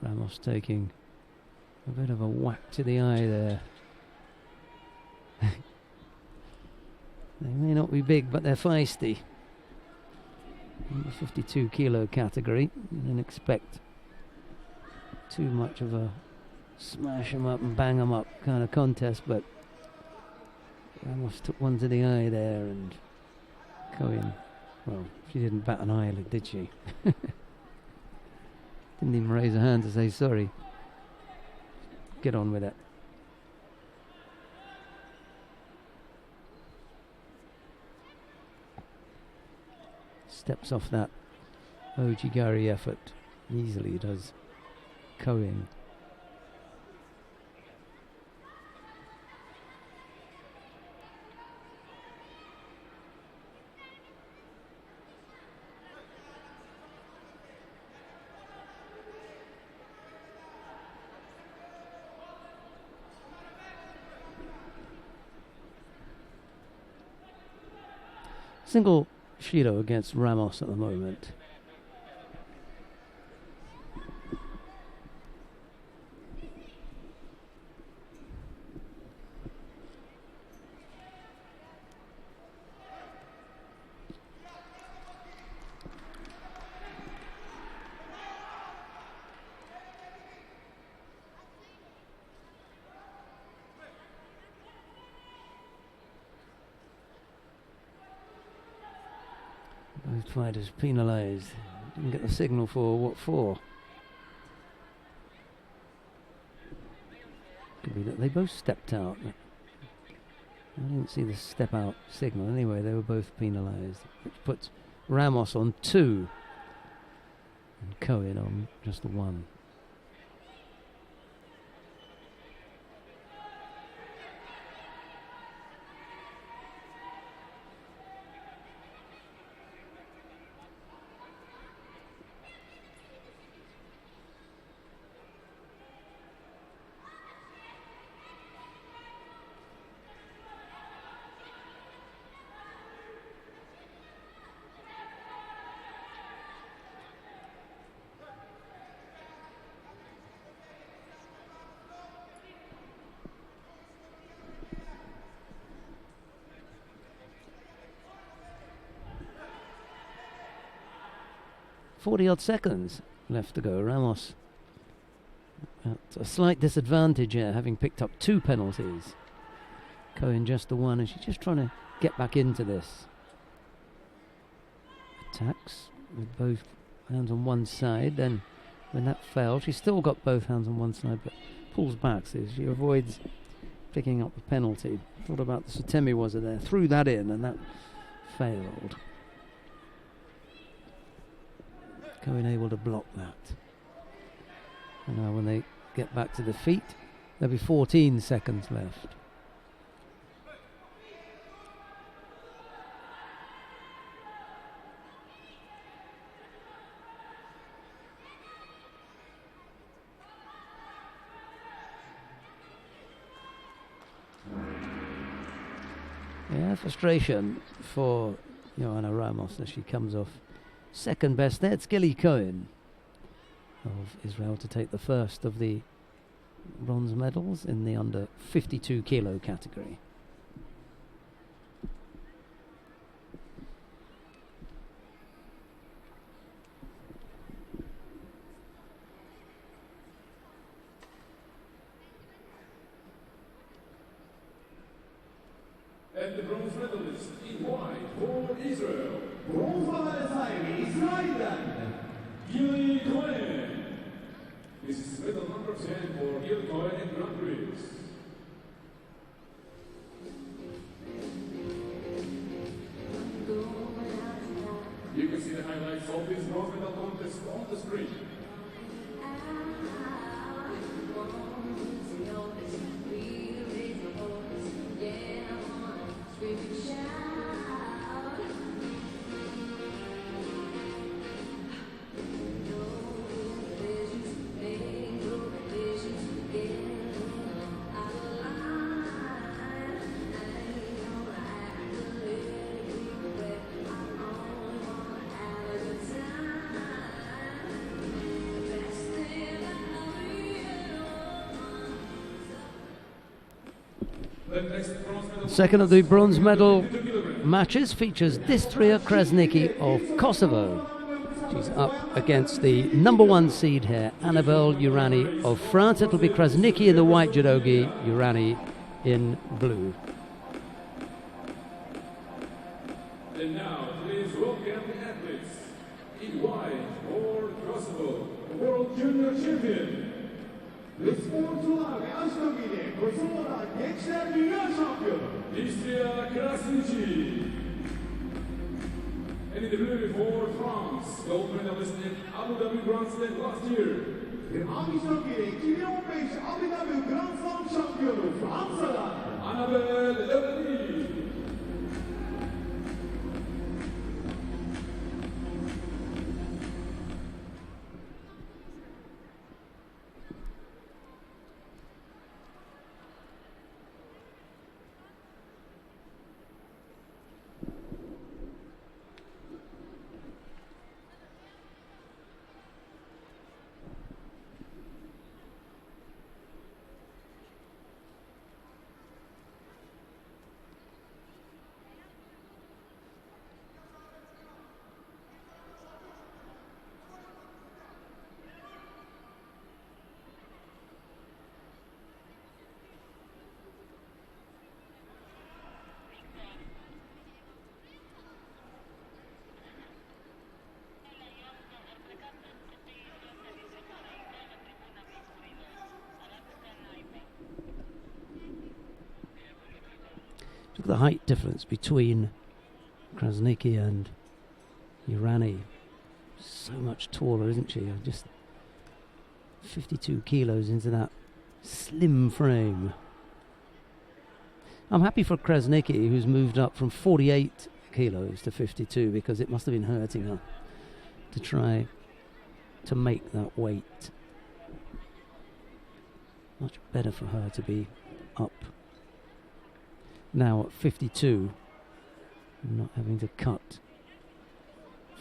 Ramos taking a bit of a whack to the eye there. They may not be big, but they're feisty. In the 52 kilo category, you didn't expect too much of a smash 'em up and bang 'em up kind of contest, but Ramos took one to the eye there, and Cohen, well, she didn't bat an eyelid, did she? Didn't even raise a hand to say sorry. Get on with it. Steps off that Ojigari effort. Easily does Cohen. Single Shido against Ramos at the moment. Both fighters penalised. Didn't get the signal for what for. Could be that they both stepped out. I didn't see the step out signal. Anyway, they were both penalised, which puts Ramos on 2 and Cohen on just the 1. 40 odd seconds left to go. Ramos at a slight disadvantage here, having picked up 2 penalties. Cohen just the 1, and she's just trying to get back into this. Attacks with both hands on one side, then when that failed, she's still got both hands on one side, but pulls back, so she avoids picking up the penalty. Thought about the Sutemi was there, threw that in, and that failed. Cohen able to block that. And now when they get back to the feet, there'll be 14 seconds left. Yeah, frustration for Johanna Ramos as she comes off second best there. It's Gilly Cohen of Israel to take the first of the bronze medals in the under 52 kilo category. And the bronze medalist in white for Israel, Gilly Cohen. This is medal number 10 for Gilly Cohen in Grand Prix. You can see the highlights of this bronze medal contest on the screen. Second of the bronze medal matches features Distria Krasnicki of Kosovo. She's up against the number 1 seed here, Annabelle Urani of France. It'll be Krasnicki in the white judogi, Urani in blue. And now, please welcome the athletes in white for Kosovo, World Junior Champion. Distria Krasnicki. And in the blue for France, gold medalist in Abu Dhabi Grand Slam last year. Annabelle Urani. Look at the height difference between Krasnicki and Urani. So much taller, isn't she? Just 52 kilos into that slim frame. I'm happy for Krasnicki, who's moved up from 48 kilos to 52, because it must have been hurting her to try to make that weight. Much better for her to be up now at 52, not having to cut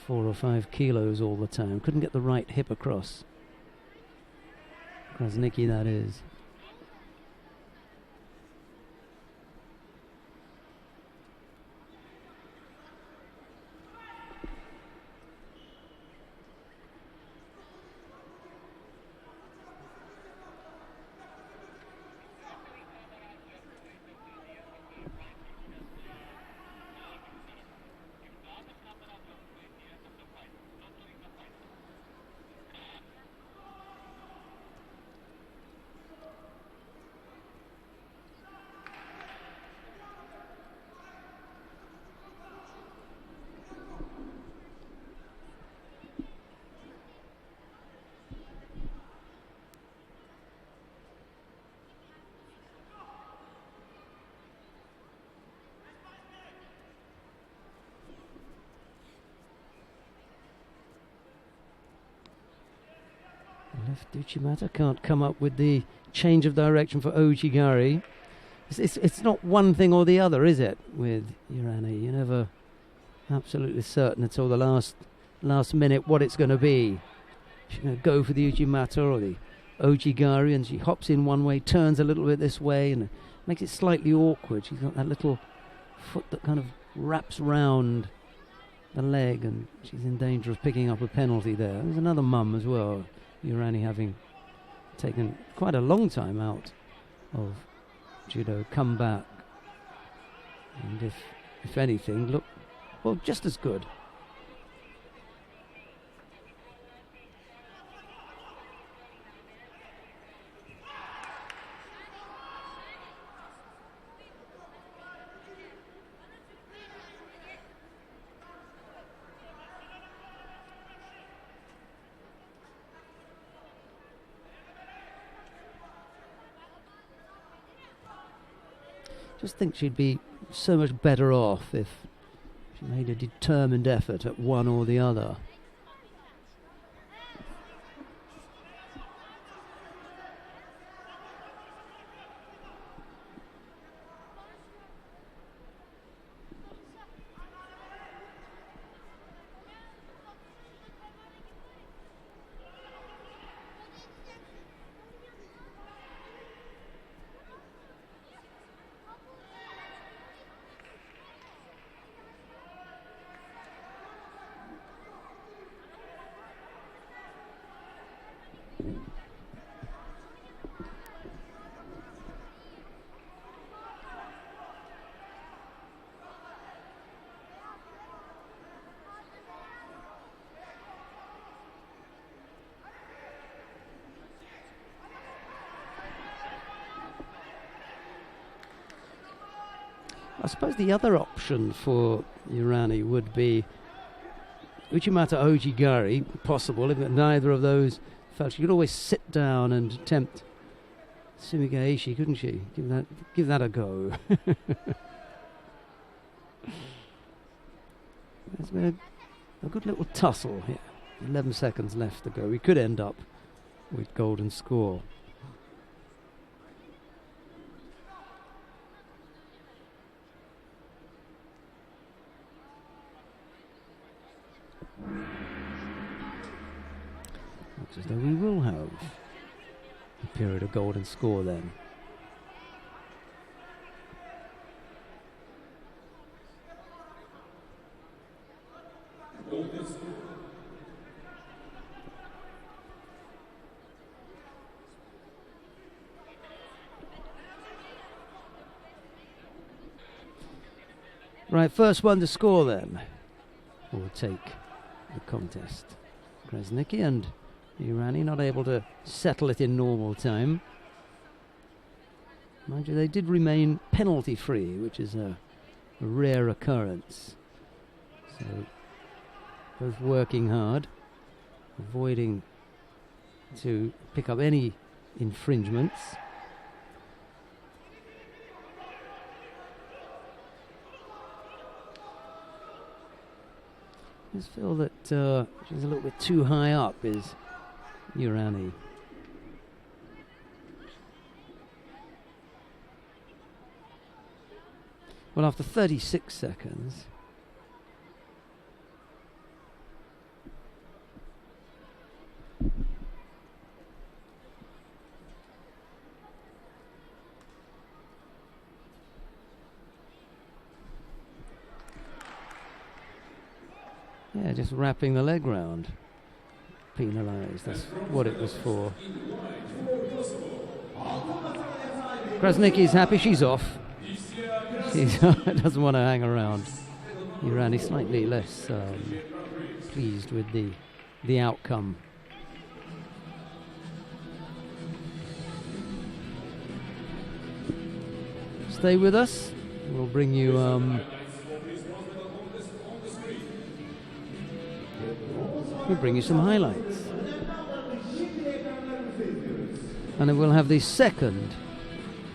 4 or 5 kilos all the time. Couldn't get the right hip across. Krasnicki, that is. If Uchimata can't come up with the change of direction for Ojigari, it's not one thing or the other, is it? With Urani, you're never absolutely certain until the last minute what it's going to be. She's going to go for the Uchimata or the Ojigari, and she hops in one way, turns a little bit this way, and makes it slightly awkward. She's got that little foot that kind of wraps round the leg, and she's in danger of picking up a penalty there. There's another mum as well, Urani, having taken quite a long time out of judo, come back, and if anything, look, well, just as good. Just think she'd be so much better off if she made a determined effort at one or the other. I suppose the other option for Urani would be Uchimata Ojigari, possible, if neither of those felt. She could always sit down and attempt Sumigaishi, couldn't she? Give that a go. There's been a good little tussle here. 11 seconds left to go. We could end up with golden score. Looks as though we will have a period of golden score then. Right, first one to score then will take the contest. Krasnicki and Urani not able to settle it in normal time. Mind you, they did remain penalty free, which is a rare occurrence. So both working hard, avoiding to pick up any infringements. I just feel that she's a little bit too high up, is Urani. Well, after 36 seconds, yeah, just wrapping the leg round. Penalised, that's what it was for. Krasnicki's happy, she's off. She doesn't want to hang around. Urani slightly less pleased with the outcome. Stay with us. We'll bring you some highlights. And then we'll have the second.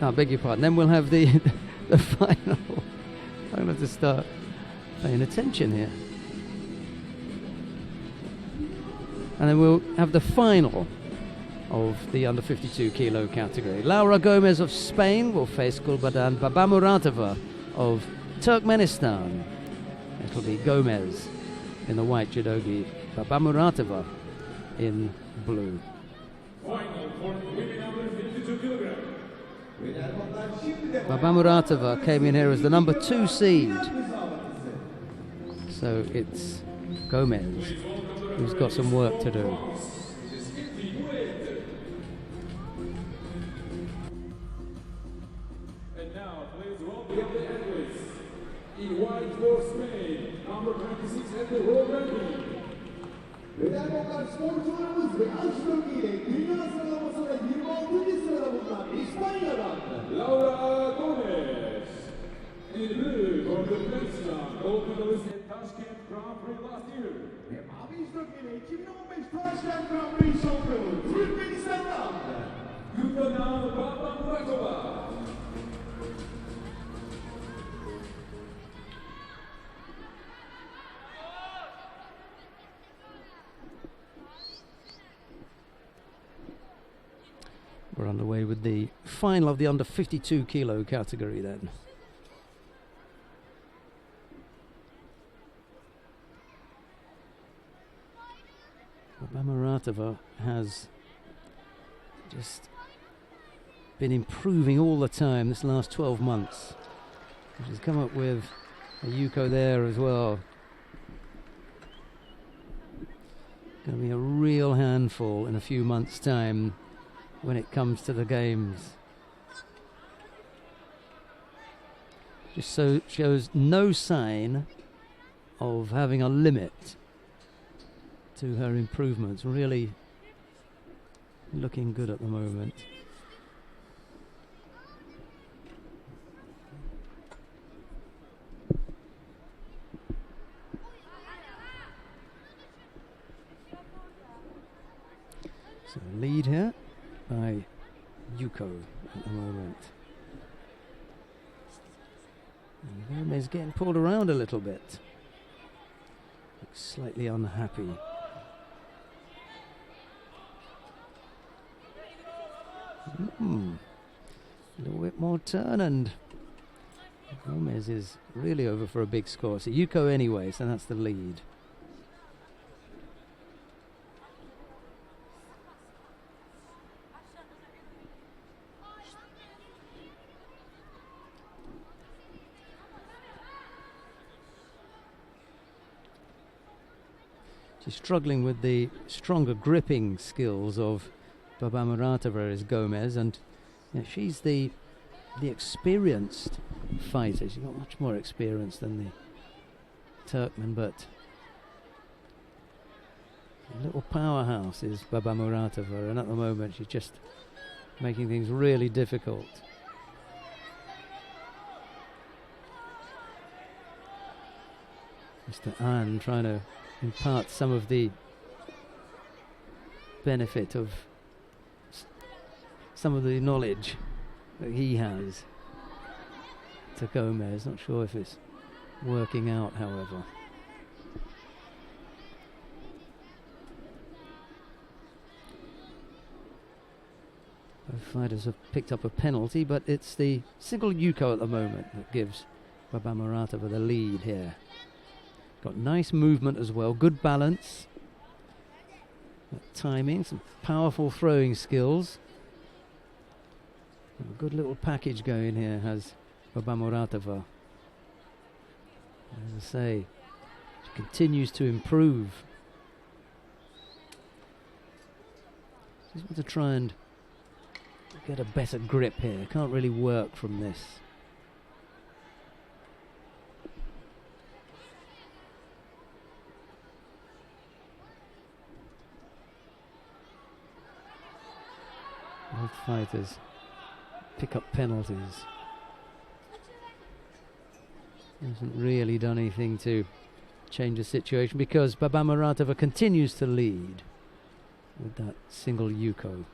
I beg your pardon. Then we'll have the final. I'm going to have to start paying attention here. And then we'll have the final of the under 52 kilo category. Laura Gomez of Spain will face Gulbadan Babamuratova of Turkmenistan. It'll be Gomez in the white judogi, Babamuratova in blue. Final for women under 52 kilograms. Babamuratova came in here as the number 2 seed. So it's Gomez who's got some work to do. And now, please welcome the athletes. In white for Spain, number 26 at the World Ranking. Beden boksör sporcularımız ve aç bölgeyle dünya sıralamasında 26. sırada bulunan İspanya'dan Laura Gomez. In blue for Turkmenistan, gold medalist at Tashkent Grand-Prix last year. ve mavi bölgeyle 2015 Taşkent Grand Prix şampiyonu Türkmenistan'dan Gulbadan Babamuratova. We're underway with the final of the under 52 kilo category then. Babamuratova has just been improving all the time this last 12 months. She's come up with a Yuko there as well. Going to be a real handful in a few months' time when it comes to the games. Just so shows no sign of having a limit to her improvements. Really looking good at the moment. So lead here by Yuko at the moment. And Gomez getting pulled around a little bit. Looks slightly unhappy. A little bit more turn and Gomez is really over for a big score. So Yuko anyway, so that's the lead. She's struggling with the stronger gripping skills of Babamuratova is Gomez, and she's the experienced fighter. She's got much more experience than the Turkmen, but a little powerhouse is Babamuratova, and at the moment she's just making things really difficult. Mr. An trying to impart some of the benefit of some of the knowledge that he has to Gomez. Not sure if it's working out, however. Both fighters have picked up a penalty, but it's the single Yuko at the moment that gives Babamuratova the lead here. Got nice movement as well, good balance, timing, some powerful throwing skills. A good little package going here has Babamuratova. As I say, she continues to improve. Just want to try and get a better grip here. Can't really work from this. Both fighters pick up penalties. Hasn't really done anything to change the situation because Babamuratova continues to lead with that single Yuko.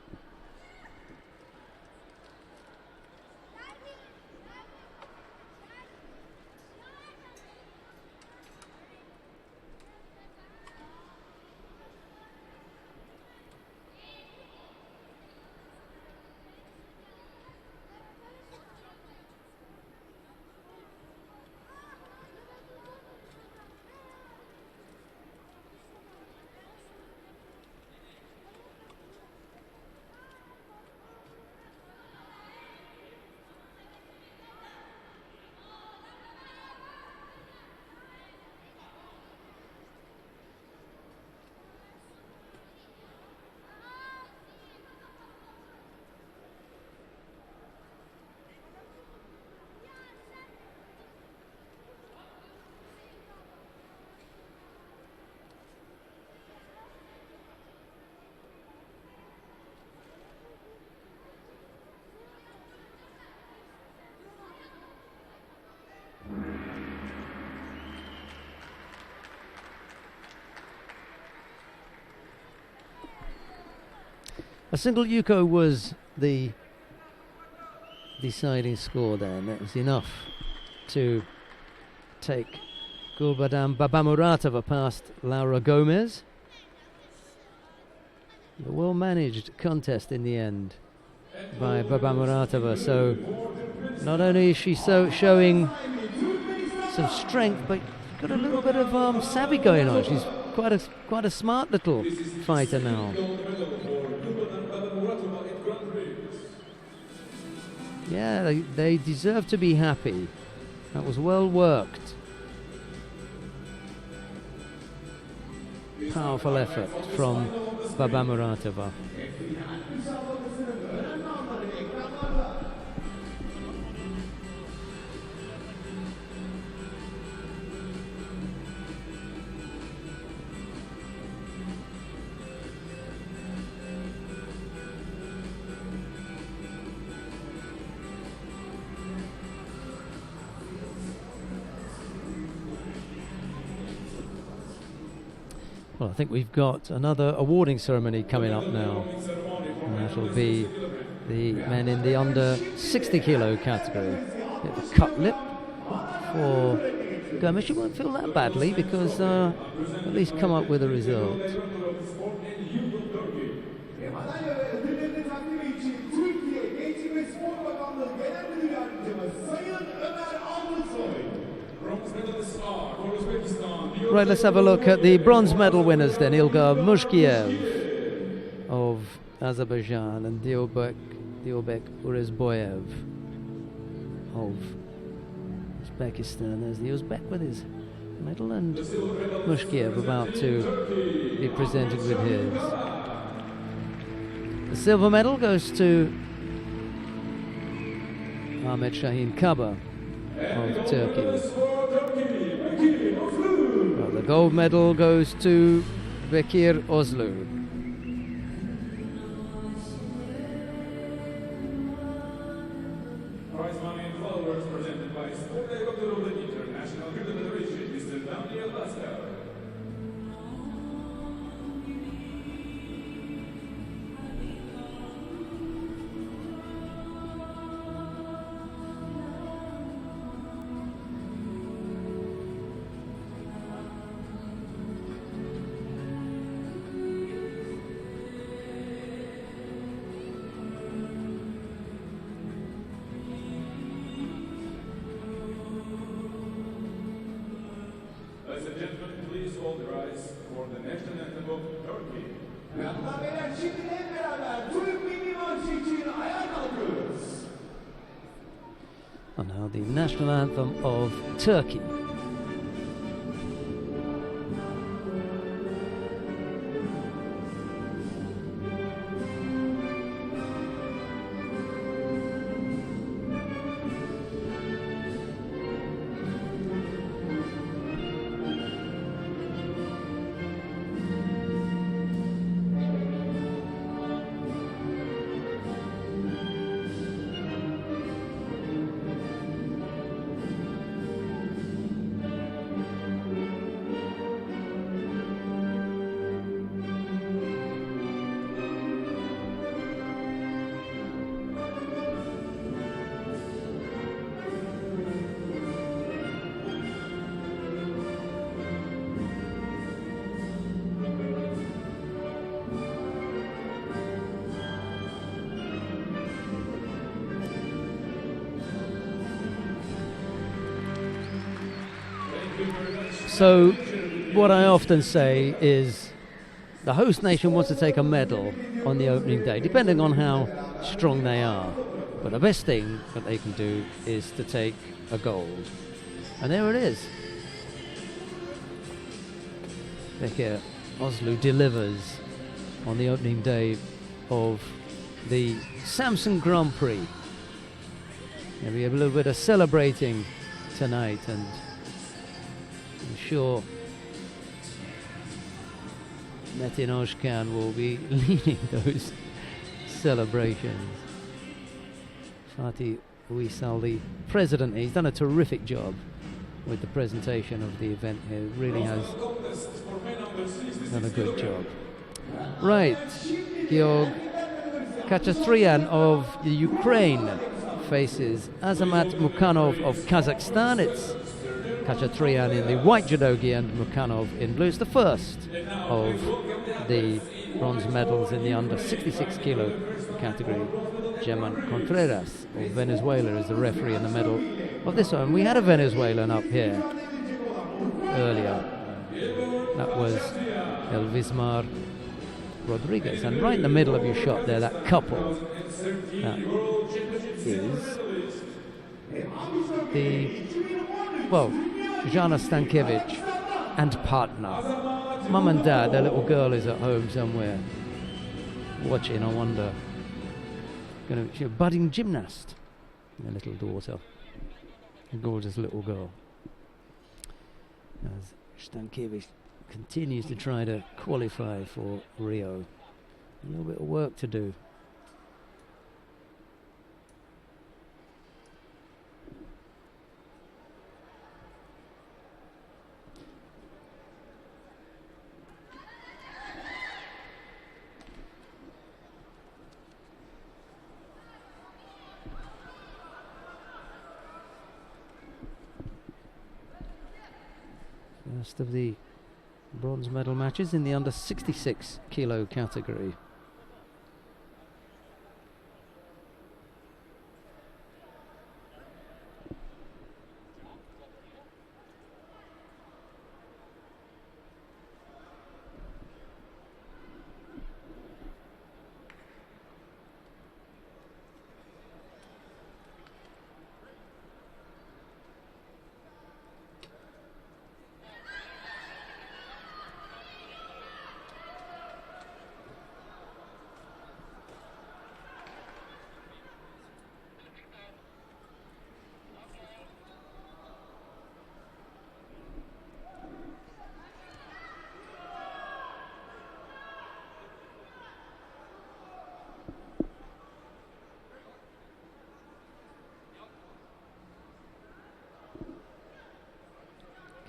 A single Yuko was the deciding score there, and that was enough to take Gulbadam Babamuratova past Laura Gomez. A well-managed contest in the end by Babamuratova, so not only is she showing some strength, but got a little bit of savvy going on. She's quite a smart little fighter now. Yeah, they deserve to be happy. That was well worked. Powerful effort from Babamuratova. Well, I think we've got another awarding ceremony coming up now. And that'll be the men in the under 60 kilo category. Bit of a cut lip for Gomez. She won't feel that badly because at least come up with a result. Right, let's have a look at the bronze medal winners then. Ilgar Mushkiev of Azerbaijan and Diobek Urizboyev of Uzbekistan. There's the Uzbek with his medal, and Mushkiev about to be presented with his. The silver medal goes to Ahmet Shahin Kaba of Turkey. The gold medal goes to Bekir Ozlu. Prize money and followers presented by Sport Director of the International Judo Federation, Mr. Daniel Lasker. Ladies and gentlemen, please hold your eyes for the national anthem of Turkey. Yanlar beyler şimdi hep beraber Türk Milli Marşı için ayağa kalkıyoruz. And now the national anthem of Turkey. So what I often say is the host nation wants to take a medal on the opening day, depending on how strong they are. But the best thing that they can do is to take a gold. And there it is. Bekir Ozlu delivers on the opening day of the Samsun Grand Prix. There'll be a little bit of celebrating tonight, and I'm sure Metin Özkan will be leading those celebrations. Fatih Uysal, the president, he's done a terrific job with the presentation of the event here. Really has done a good job. Right, Georg Khachaturian of Ukraine faces Azamat Mukhanov of Kazakhstan. It's Khachaturian in the white judogi and Mukhanov in blue. It's the first of the bronze medals in the under 66 kilo category. German Contreras of Venezuela is the referee in the medal of this one. We had a Venezuelan up here earlier. That was Elvismar Rodriguez. And right in the middle of your shot there, that couple, that is the, well, Jana Stankiewicz and partner. Mum and dad, their little girl is at home somewhere watching, I wonder. She's a budding gymnast, their little daughter, a gorgeous little girl. As Stankiewicz continues to try to qualify for Rio. A little bit of work to do. First of the bronze medal matches in the under 66 kilo category.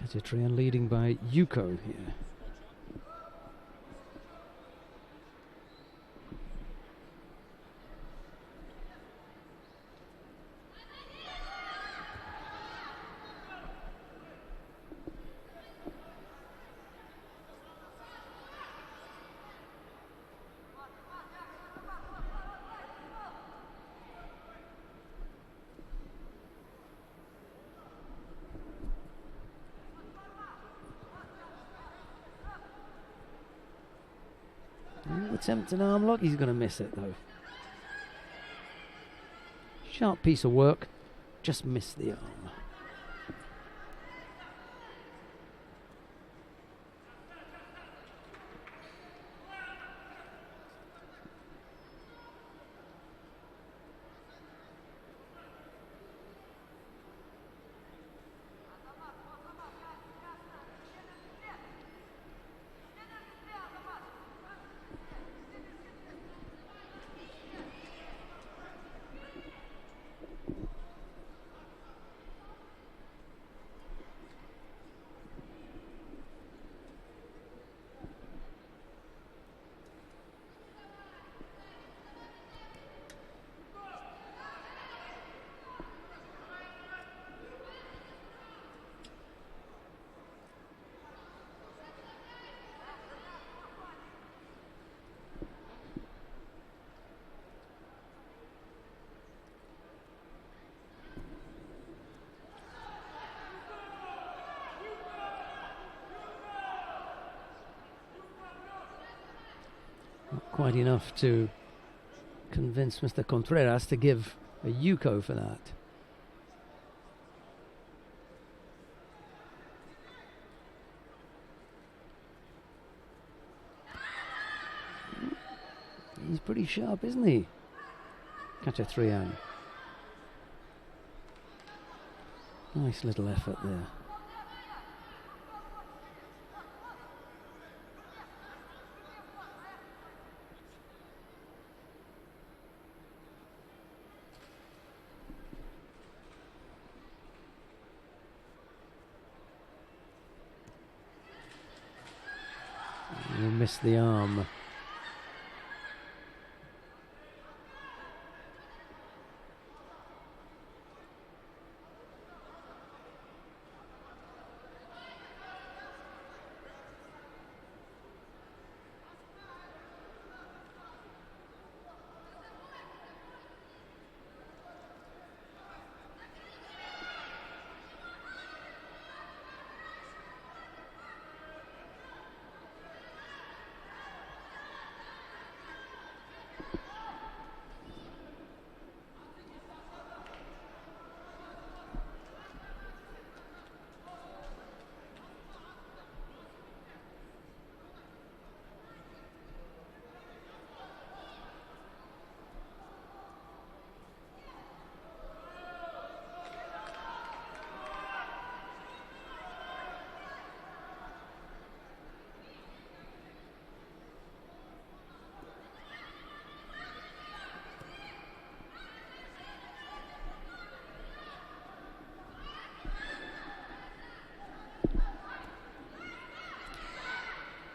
Khachaturian leading by Yuko here. Attempt an arm lock, he's going to miss it though. Sharp piece of work, just missed the arm. Quite enough to convince Mr. Contreras to give a Yuko for that. He's pretty sharp, isn't he? Khachaturian. Nice little effort there. Missed the arm.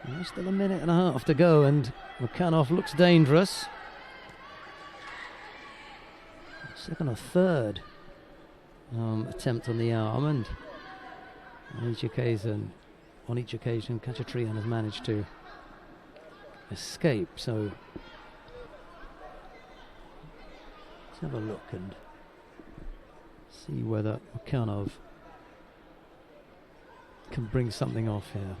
There's still a minute and a half to go, and Mukhanov looks dangerous. Second or third attempt on the arm, and on each occasion, Khachaturian has managed to escape. So let's have a look and see whether Mukhanov can bring something off here.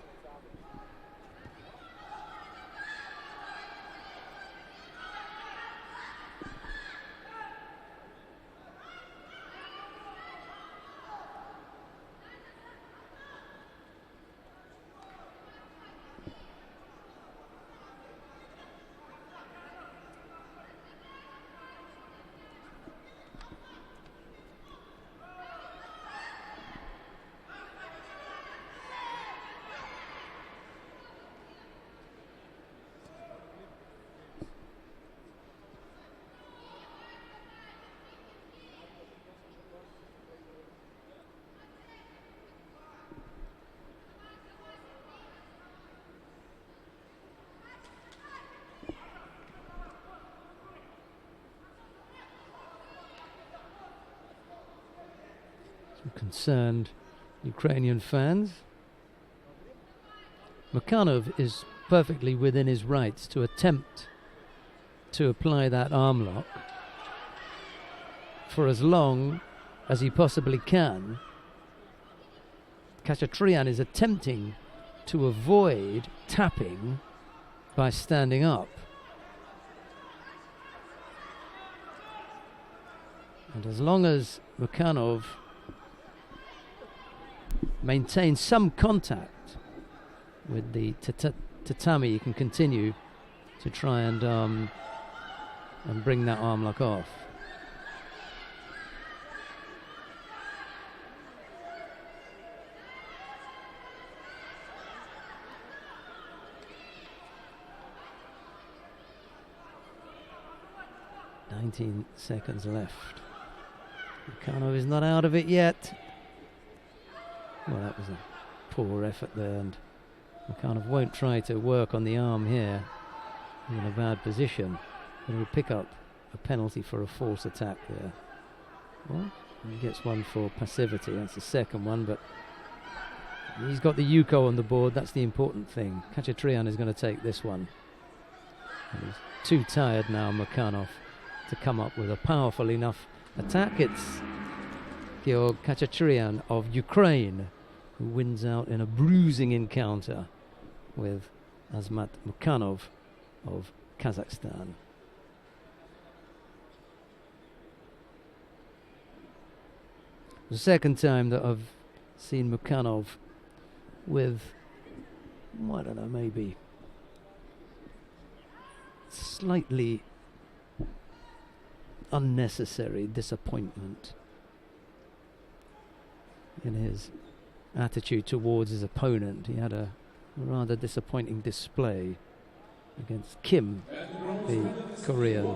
Concerned Ukrainian fans. Mukhanov is perfectly within his rights to attempt to apply that arm lock for as long as he possibly can. Khachaturian is attempting to avoid tapping by standing up. And as long as Mukhanov maintain some contact with the tatami, you can continue to try and bring that arm lock off. "19 seconds left. Mukhanov is not out of it yet." Well, that was a poor effort there, and Mukhanov won't try to work on the arm here. He's in a bad position. And he'll pick up a penalty for a false attack there. Well, he gets one for passivity. That's the second one, but he's got the Yuko on the board. That's the important thing. Khachaturian is going to take this one. And he's too tired now, Mukhanov, to come up with a powerful enough attack. It's Georg Khachaturian of Ukraine who wins out in a bruising encounter with Azmat Mukhanov of Kazakhstan. The second time that I've seen Mukhanov with, I don't know, maybe slightly unnecessary disappointment in his attitude towards his opponent. He had a rather disappointing display against Kim, the Korean.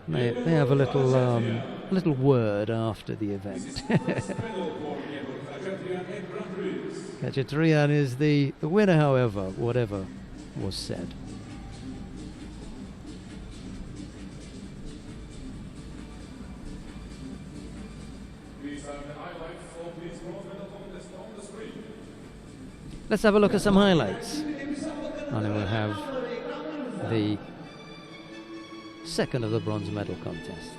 They have a little word after the event. Khachaturian is the winner, however, whatever was said. Let's have a look at some highlights. And then we'll have the second of the bronze medal contests.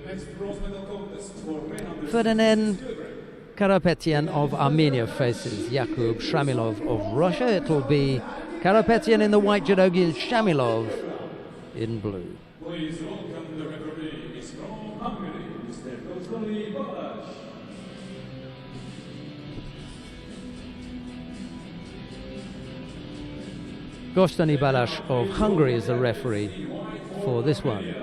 next bronze medal contest for 300 Ferdinand Karapetyan of Armenia faces Yakub Shamilov of Russia. It'll be Karapetyan in the white judogi and Shamilov in blue. Please welcome the referee is from Hungary, Mr. Kozlony Balázs. Gostani Balázs of Hungary is the referee for this one.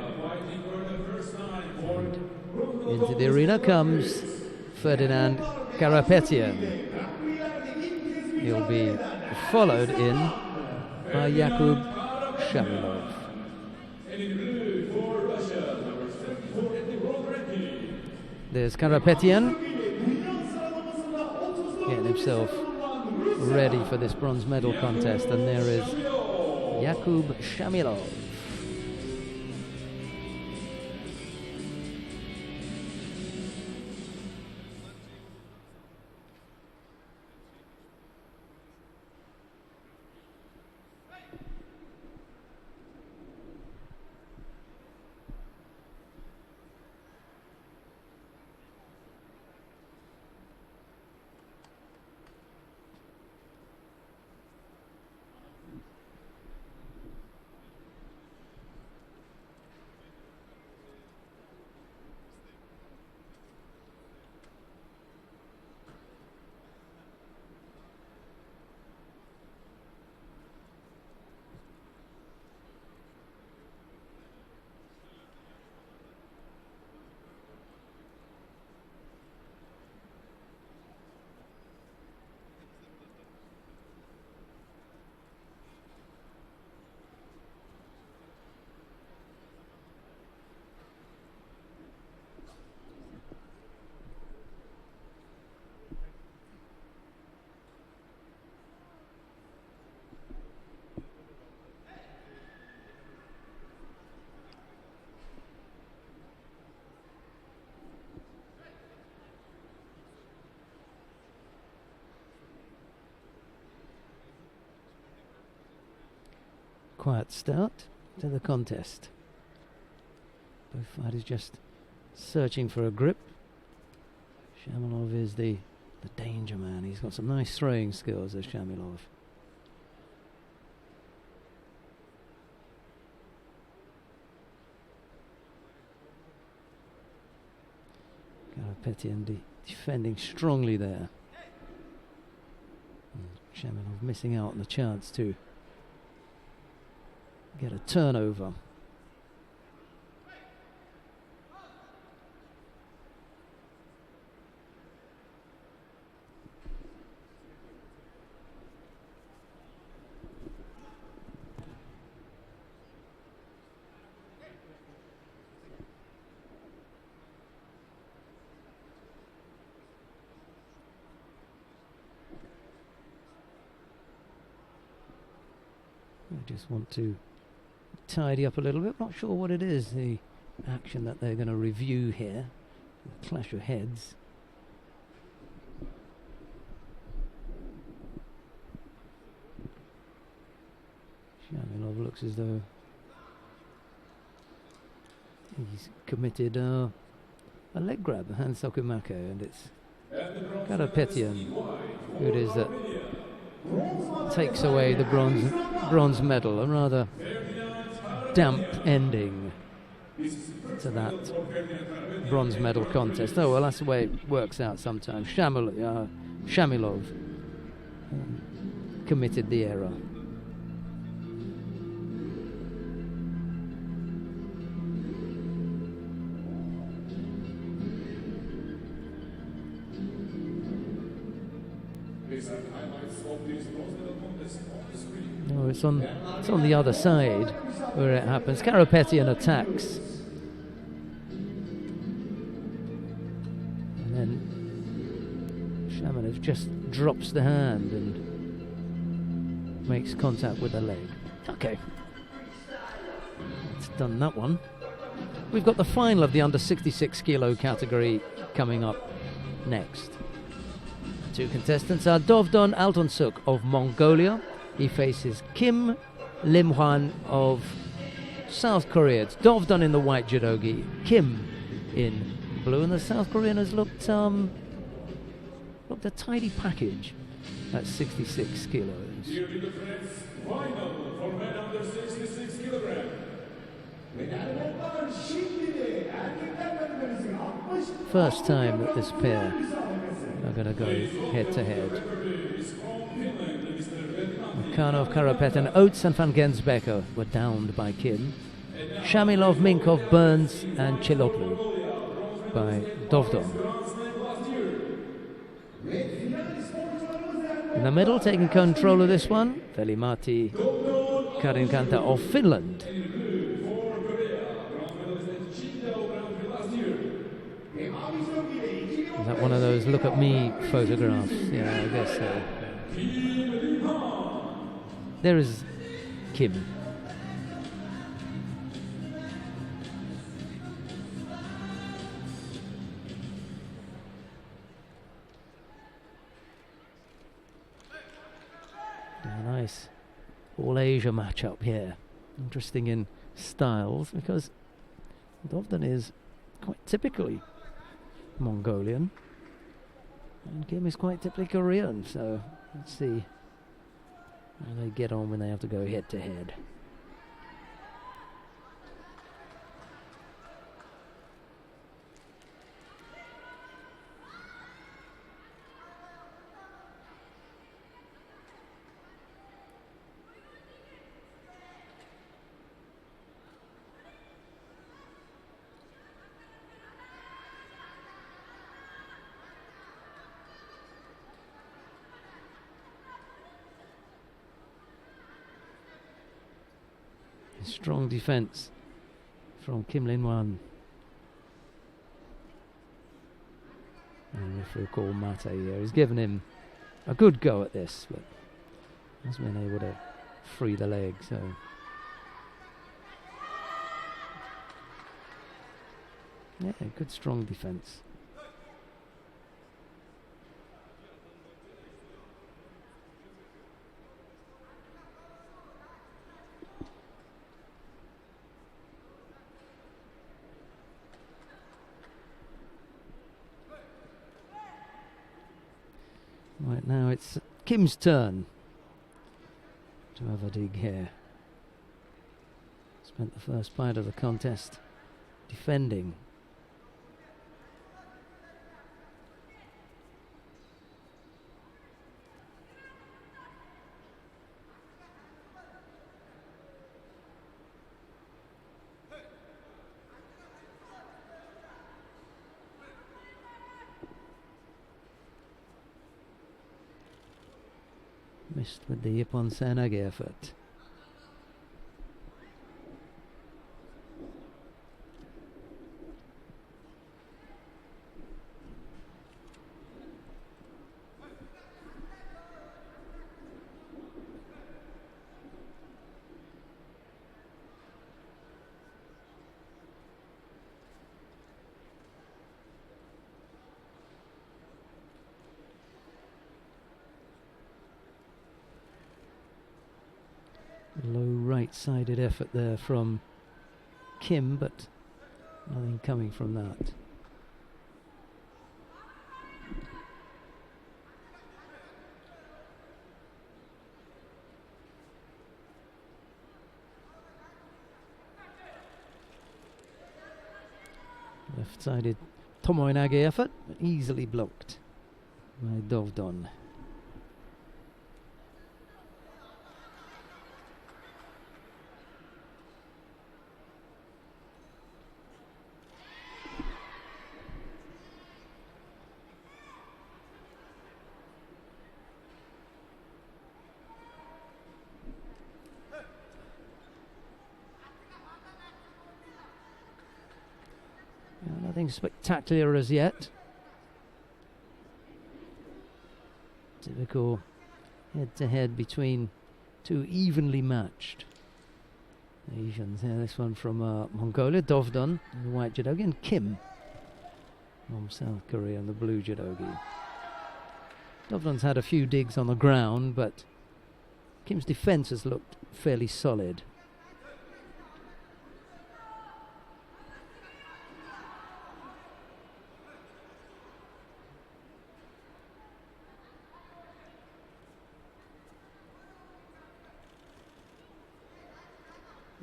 And into the arena comes Ferdinand Karapetyan. He'll be followed in by Yakub Shamilov. And in blue for Russia, number 74 in the world ranking. There's Karapetyan getting himself ready for this bronze medal contest, and there is Yakub Shamilov. Quiet start to the contest. Both fighters just searching for a grip. Shamilov is the danger man. He's got some nice throwing skills, as Shamilov. Karapetyan defending strongly there. And Shamilov missing out on the chance to get a turnover. I just want to tidy up a little bit. Not sure what it is, the action that they're going to review here. The clash of heads. Shamilov looks as though he's committed a leg grab, a hand sokumake, and it's Karapetyan who it is that takes away the bronze medal. A rather damp ending to that bronze medal contest. Oh well, that's the way it works out sometimes. Shamilov committed the error. No, it's on the other side where it happens. Karapetyan attacks, and then Shamilov just drops the hand and makes contact with the leg. Okay, it's done that one. We've got the final of the under 66 kilo category coming up next. Two contestants are Dovdon Altunsuk of Mongolia. He faces Kim Lim-hwan of South Korea. It's Dovdon in the white judogi, Kim in blue, and the South Korean has looked a tidy package at 66 kilos. Dearly the friends, final for men under 66 kilograms. First time that this pair are going to go head-to-head. Karnov, Karapet and Oates and Van Gensbecker were downed by Kim. Shamilov, Minkov, Burns and Chiloglu by Dovdon. In the middle, taking control of this one, Veli-Matti Karinkanta of Finland. Is that one of those look at me photographs? Yeah, I guess so. There is Kim. Nice all Asia matchup here. Interesting in styles because Dovdon is quite typically Mongolian and Kim is quite typically Korean, so let's see how they get on when they have to go head to head. Strong defense from Kim Lin-wan. And if we call Mate here, he's given him a good go at this, but hasn't been able to free the leg, so. Yeah, good strong defense. Right now it's Kim's turn to have a dig here. Spent the first part of the contest defending. Missed with the Ippon Senage effort. Low right-sided effort there from Kim, but nothing coming from that. Left-sided Tomoe-nage effort, but easily blocked by Dovdon. Nothing spectacular as yet. Typical head-to-head between two evenly matched Asians. Here, this one from Mongolia, Dovdon, the white judogi, and Kim from South Korea, and the blue judogi. Dovdon's had a few digs on the ground, but Kim's defense has looked fairly solid.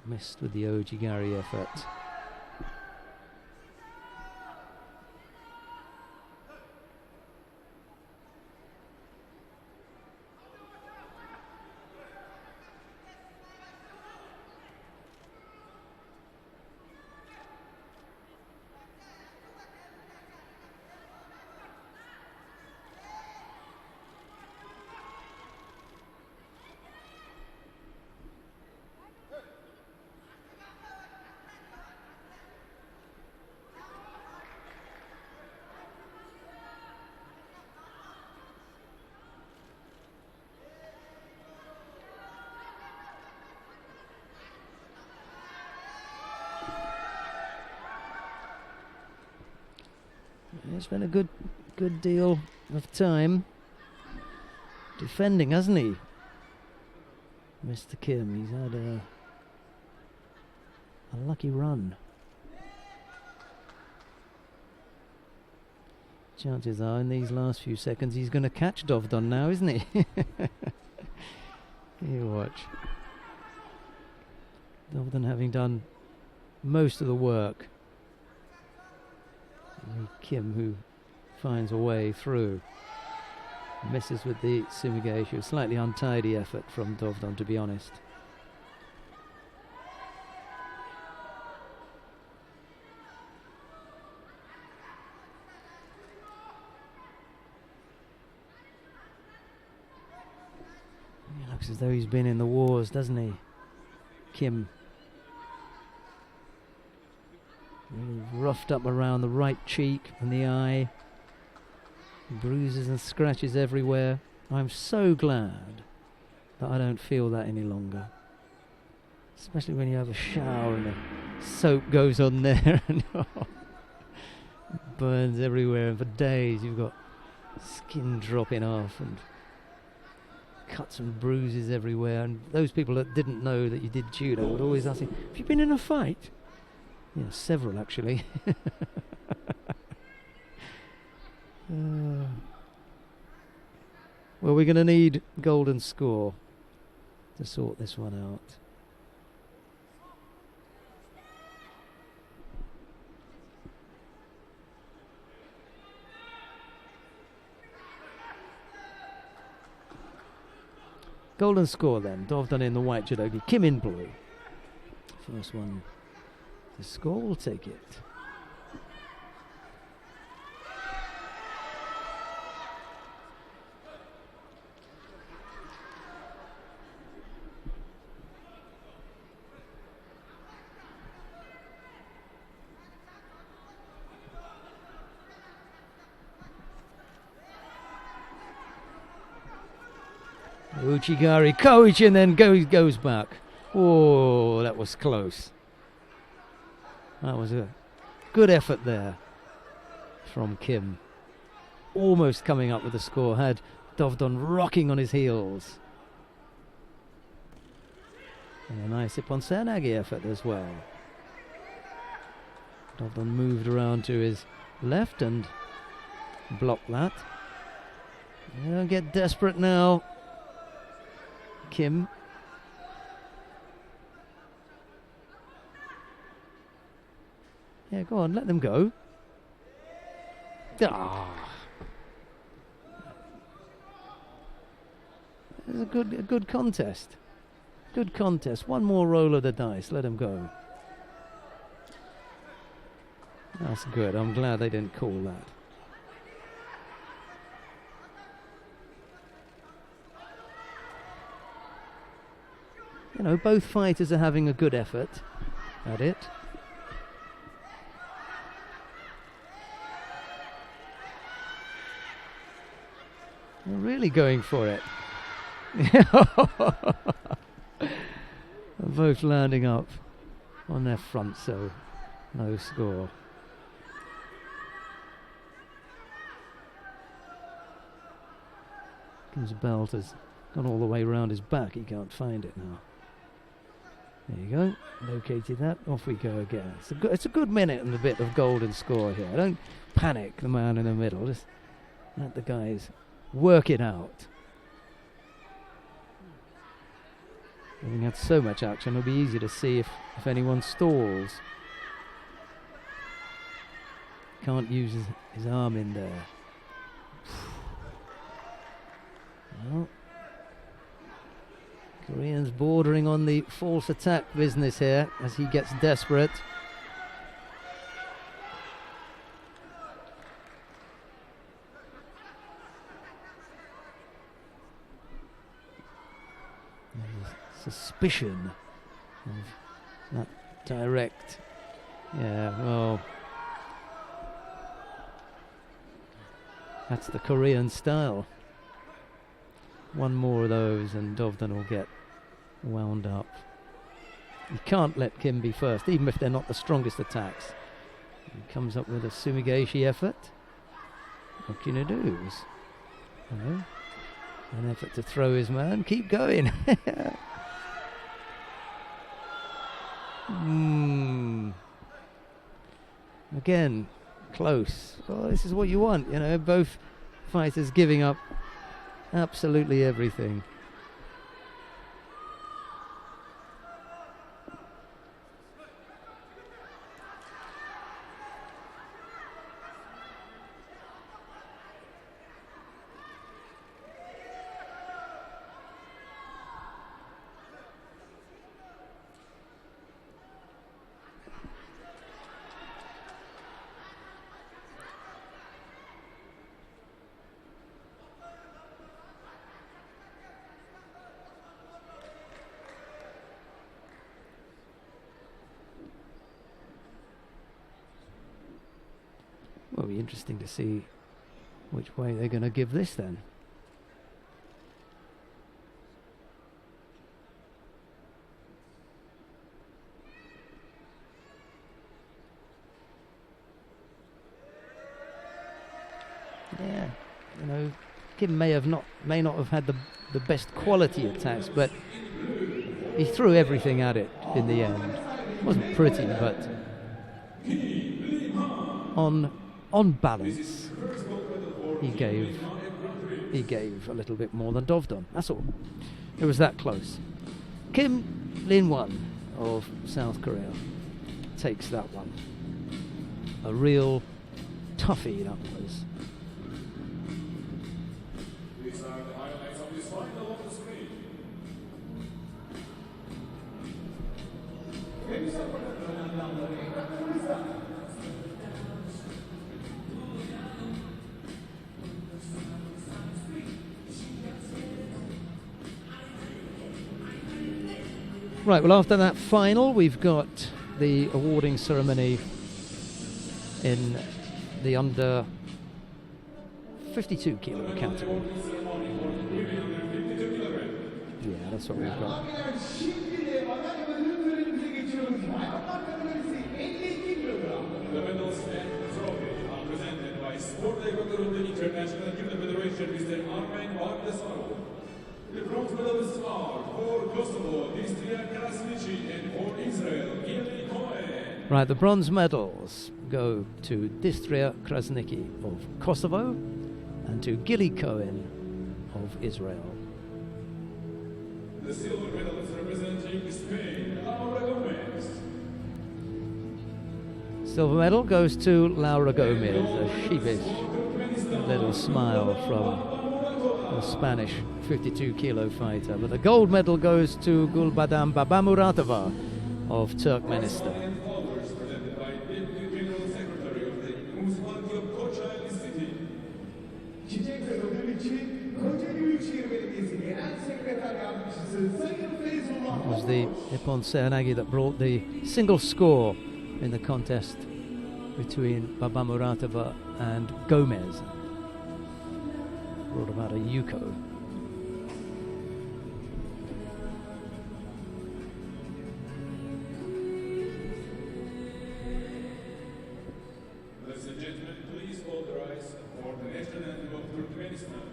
Missed with the Ojigari effort. He's spent a good deal of time defending, hasn't he, Mr. Kim? He's had a lucky run. Chances are in these last few seconds he's going to catch Dovdon now, isn't he? You watch. Dovdon having done most of the work. Kim, who finds a way through, misses with the Sumigaishu. Slightly untidy effort from Dovdon, to be honest. He looks as though he's been in the wars, doesn't he, Kim? Really roughed up around the right cheek and the eye. Bruises and scratches everywhere. I'm so glad that I don't feel that any longer. Especially when you have a shower and the soap goes on there and burns everywhere, and for days you've got skin dropping off and cuts and bruises everywhere. And those people that didn't know that you did judo would always ask you, have you been in a fight? Yeah, several actually. Well, we're going to need golden score to sort this one out. Golden score then. Dovdon in the white judogi, Kim in blue. First one to score will take it. Uchigari, Koichi, and then goes back. Oh, that was close. That was a good effort there from Kim. Almost coming up with the score, had Dovdon rocking on his heels. And a nice Ippon Seoinage effort as well. Dovdon moved around to his left and blocked that. Don't get desperate now, Kim. Yeah, go on, let them go. Ah. It was a good contest. Good contest. One more roll of the dice. Let them go. That's good. I'm glad they didn't call that. You know, both fighters are having a good effort at it. They're really going for it. Both landing up on their front, so no score. Kim's belt has gone all the way around his back. He can't find it now. There you go. Located that. Off we go again. It's a good minute and a bit of golden score here. Don't panic the man in the middle. Just let the guys work it out. Having had so much action, it'll be easy to see if anyone stalls. Can't use his arm in there. Well, Korean's bordering on the false attack business here as he gets desperate. Suspicion of that direct. Yeah, well, that's the Korean style. One more of those and Dovdan will get wound up. You can't let Kim be first, even if they're not the strongest attacks. He comes up with a Sumigeishi effort. What can you do? An effort to throw his man. Keep going. Again, close. Well, this is what you want, you know, both fighters giving up absolutely everything. Well, it'll be interesting to see which way they're going to give this then. Yeah, you know, Kim may not have had the best quality attacks, but he threw everything at it in the end. It wasn't pretty, but on balance, he gave a little bit more than Dovdan. That's all. It was that close. Kim Lin-won of South Korea takes that one. A real toughie that was. These are the highlights of this final on the screen. Right, well, after that final, we've got the awarding ceremony in the under 52 kilo category. Yeah, that's what we've got. The medals and trophy are presented by Sport International Judo Federation Mr. Armen Bardesaro. The bronze medalists are for Kosovo, Istria Krasniqi, and for Israel, Gili Cohen. Right, the bronze medals go to Distria Krasniqi of Kosovo and to Gili Cohen of Israel. The silver medalists representing Spain, Laura Gomez. Silver medal goes to Laura Gomez, a sheepish little smile from the Spanish 52 kilo fighter. But the gold medal goes to Gulbadam Babamuratova of Turkmenistan. It was the Nippon Seoinage that brought the single score in the contest between Babamuratova and Gomez. Brought about a Yuko. Ladies and gentlemen, please all rise for the national anthem of Turkmenistan.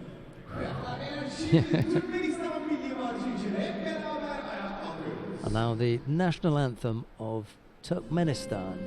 And now the national anthem of Turkmenistan.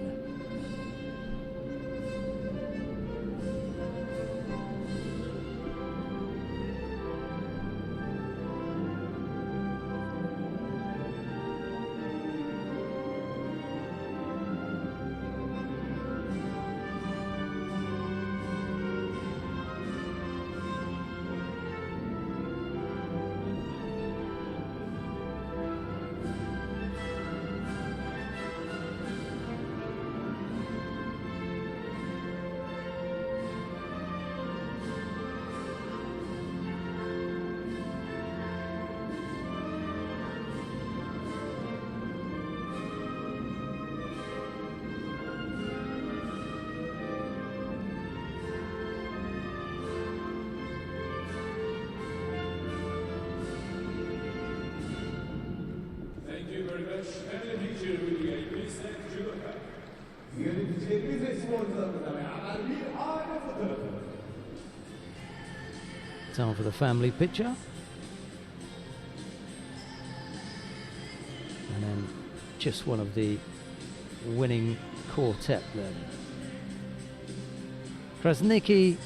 judoka. Yöneticilerimiz ve sporcularımıza beraber bir aile fotoğrafı. Time for the family picture. And then just one of the winning quartet then. Krasnicki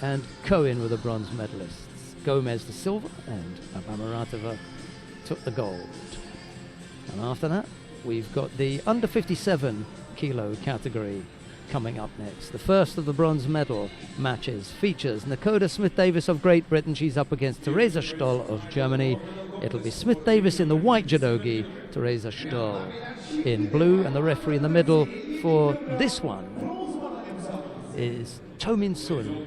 and Cohen were the bronze medalists. Gomez the silver and Abamaratova took the gold. And after that, we've got the under 57 kilo category coming up next. The first of the bronze medal matches features Nakoda Smith-Davis of Great Britain. She's up against Theresa Stoll of Germany. It'll be Smith-Davis in the white judogi, Theresa Stoll in blue, and the referee in the middle for this one is Tomin Sun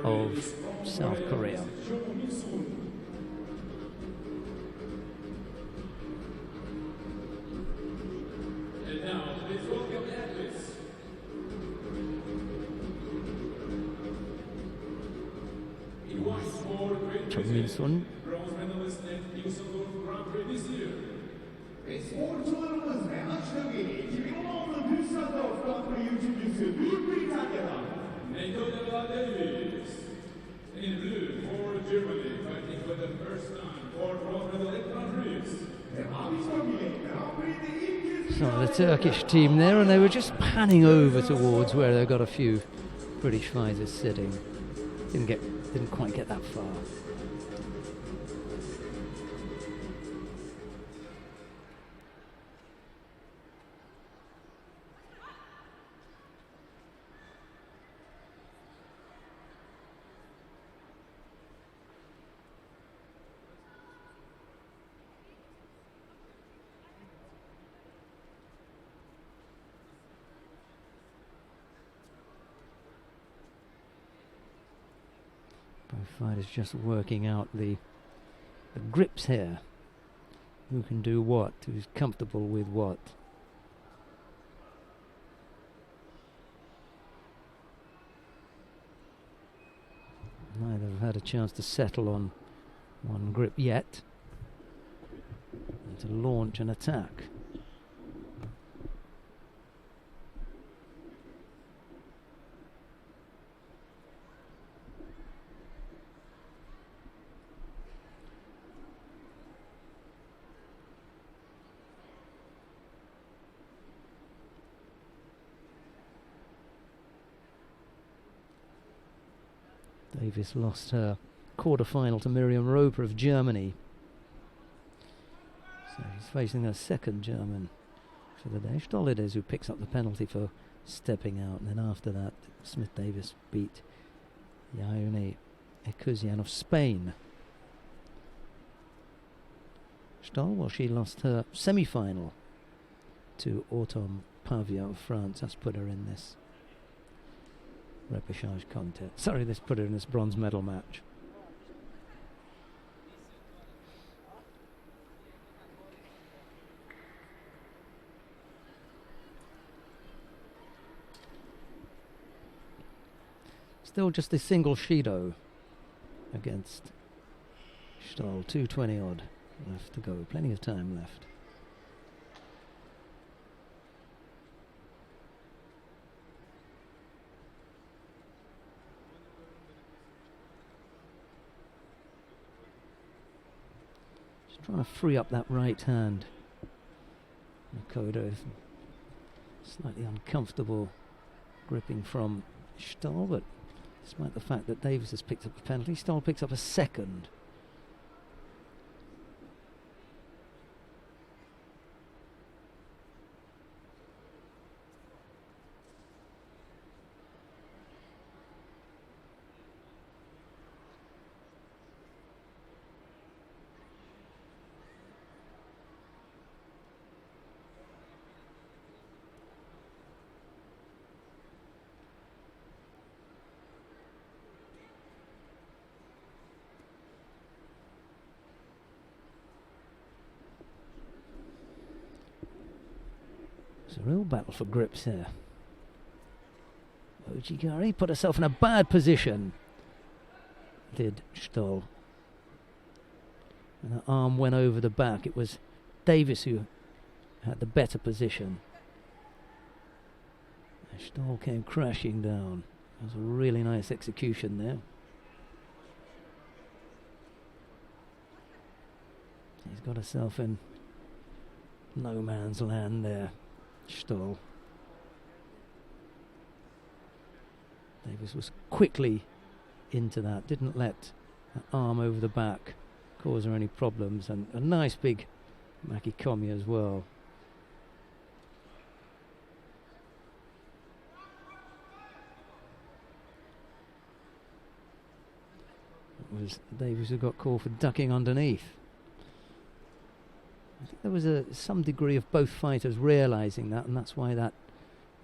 of South Korea. And now, please welcome the athletes. In white for Great Tomin Britain, Sun. bronze medalist at Judo Grand-Prix this year. Ve sporcularımız ve Açlıgili 2016 Düsseldorf Grand-Prix üçüncüsü Büyük Britanya'dan. Nakoda Davis. In blue for Germany, fighting for the first time for bronze medal at Grand Prix. Ve Açlıgili Grand Prix'de ilk kez So the Turkish team there, and they were just panning over towards where they got a few British fighters sitting. Didn't quite get that far. Both fighters just working out the grips here. Who can do what? Who's comfortable with what? Neither have had a chance to settle on one grip yet. And to launch an attack. Davis lost her quarter-final to Miriam Roper of Germany. So she's facing her second German for the day. Stoll it is who picks up the penalty for stepping out. And then after that, Smith-Davis beat Yauni Ekuzian of Spain. Stoll, well, she lost her semi-final to Autumn Pavia of France. That's put her in this repechage contest. Sorry, this put her in this bronze medal match. Still just a single Shido against Stoll. 2:20 odd left to go. Plenty of time left. Trying to free up that right hand. Nakoda is slightly uncomfortable gripping from Stoll, but despite the fact that Davis has picked up a penalty, Stoll picks up a second. It's a real battle for grips here. Ojigari put herself in a bad position, did Stoll. And her arm went over the back. It was Davis who had the better position. Stoll came crashing down. It was a really nice execution there. He's got herself in no man's land there, Stoll. Davis was quickly into that, didn't let that arm over the back cause her any problems, and a nice big Makikomi as well. It was Davis who got called for ducking underneath. I think there was some degree of both fighters realising that, and that's why that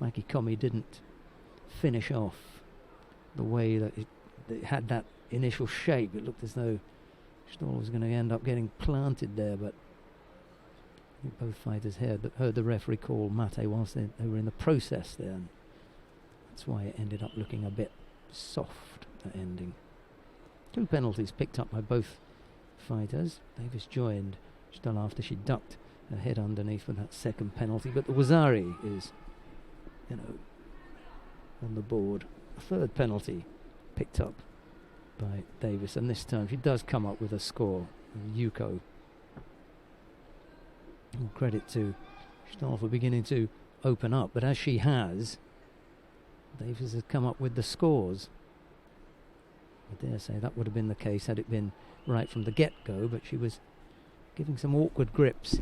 Makikomi didn't finish off the way that it had that initial shape. It looked as though Stoll was going to end up getting planted there, but I think both fighters heard the referee call mate whilst they were in the process there, and that's why it ended up looking a bit soft, that ending. 2 penalties picked up by both fighters. Davis joined Stoll after she ducked her head underneath with that second penalty, but the Wazari is, on the board. A 3rd penalty picked up by Davis, and this time she does come up with a score. Yuko. All credit to Stoll for beginning to open up, but as she has, Davis has come up with the scores. I dare say that would have been the case had it been right from the get-go, but she was giving some awkward grips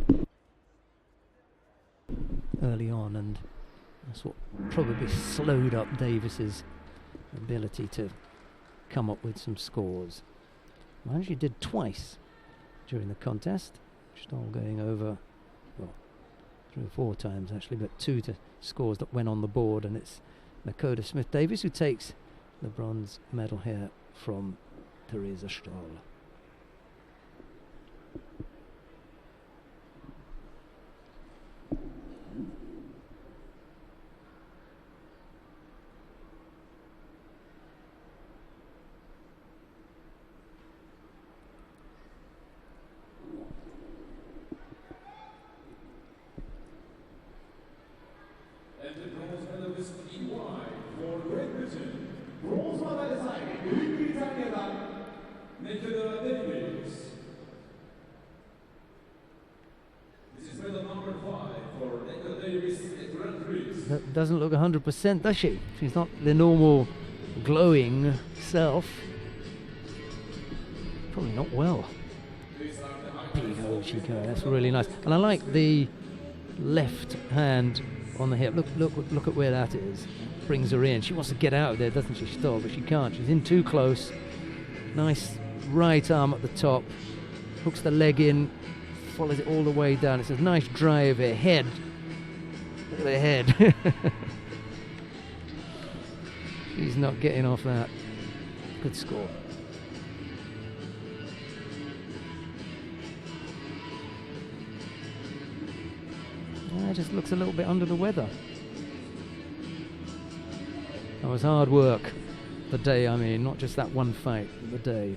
early on, and that's what probably slowed up Davis's ability to come up with some scores. Well, she did twice during the contest. Stoll going over, 3 or 4 times actually, but 2 scores that went on the board, and it's Nakota Smith-Davis who takes the bronze medal here from Theresa Stoll. And the bronze medalist EY for Great Britain, ブロンズメダル最後にブリタニアが Nicola Davis. This is medal number 5 for Nicola Davis at Grand-Prix. That doesn't look 100%, does she? She's not the normal glowing self. Probably not well. Big old Chico, that's really nice. And I like the left hand on the hip. Look at where that is. Brings her in. She wants to get out of there, doesn't she, Stoll? But she can't. She's in too close. Nice right arm at the top. Hooks the leg in. Follows it all the way down. It's a nice drive here. Head. Look at the head. She's not getting off that. Good score. Just looks a little bit under the weather. That was hard work. The day, I mean, not just that one fight, the day.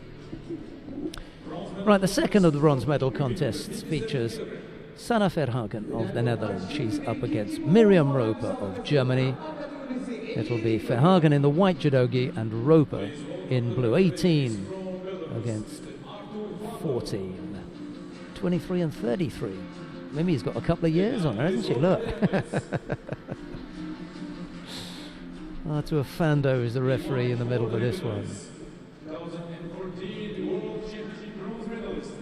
Right, the second of the bronze medal contests features Sanne Verhagen of the Netherlands. She's up against Miriam Roper of Germany. It'll be Verhagen in the white judogi and Roper in blue. 18 against 14. 23 and 33. Mimi's got a couple of years on her, hasn't she? Look. Artur Fando is the referee in the middle for this one. 2014 World Championship bronze medalist.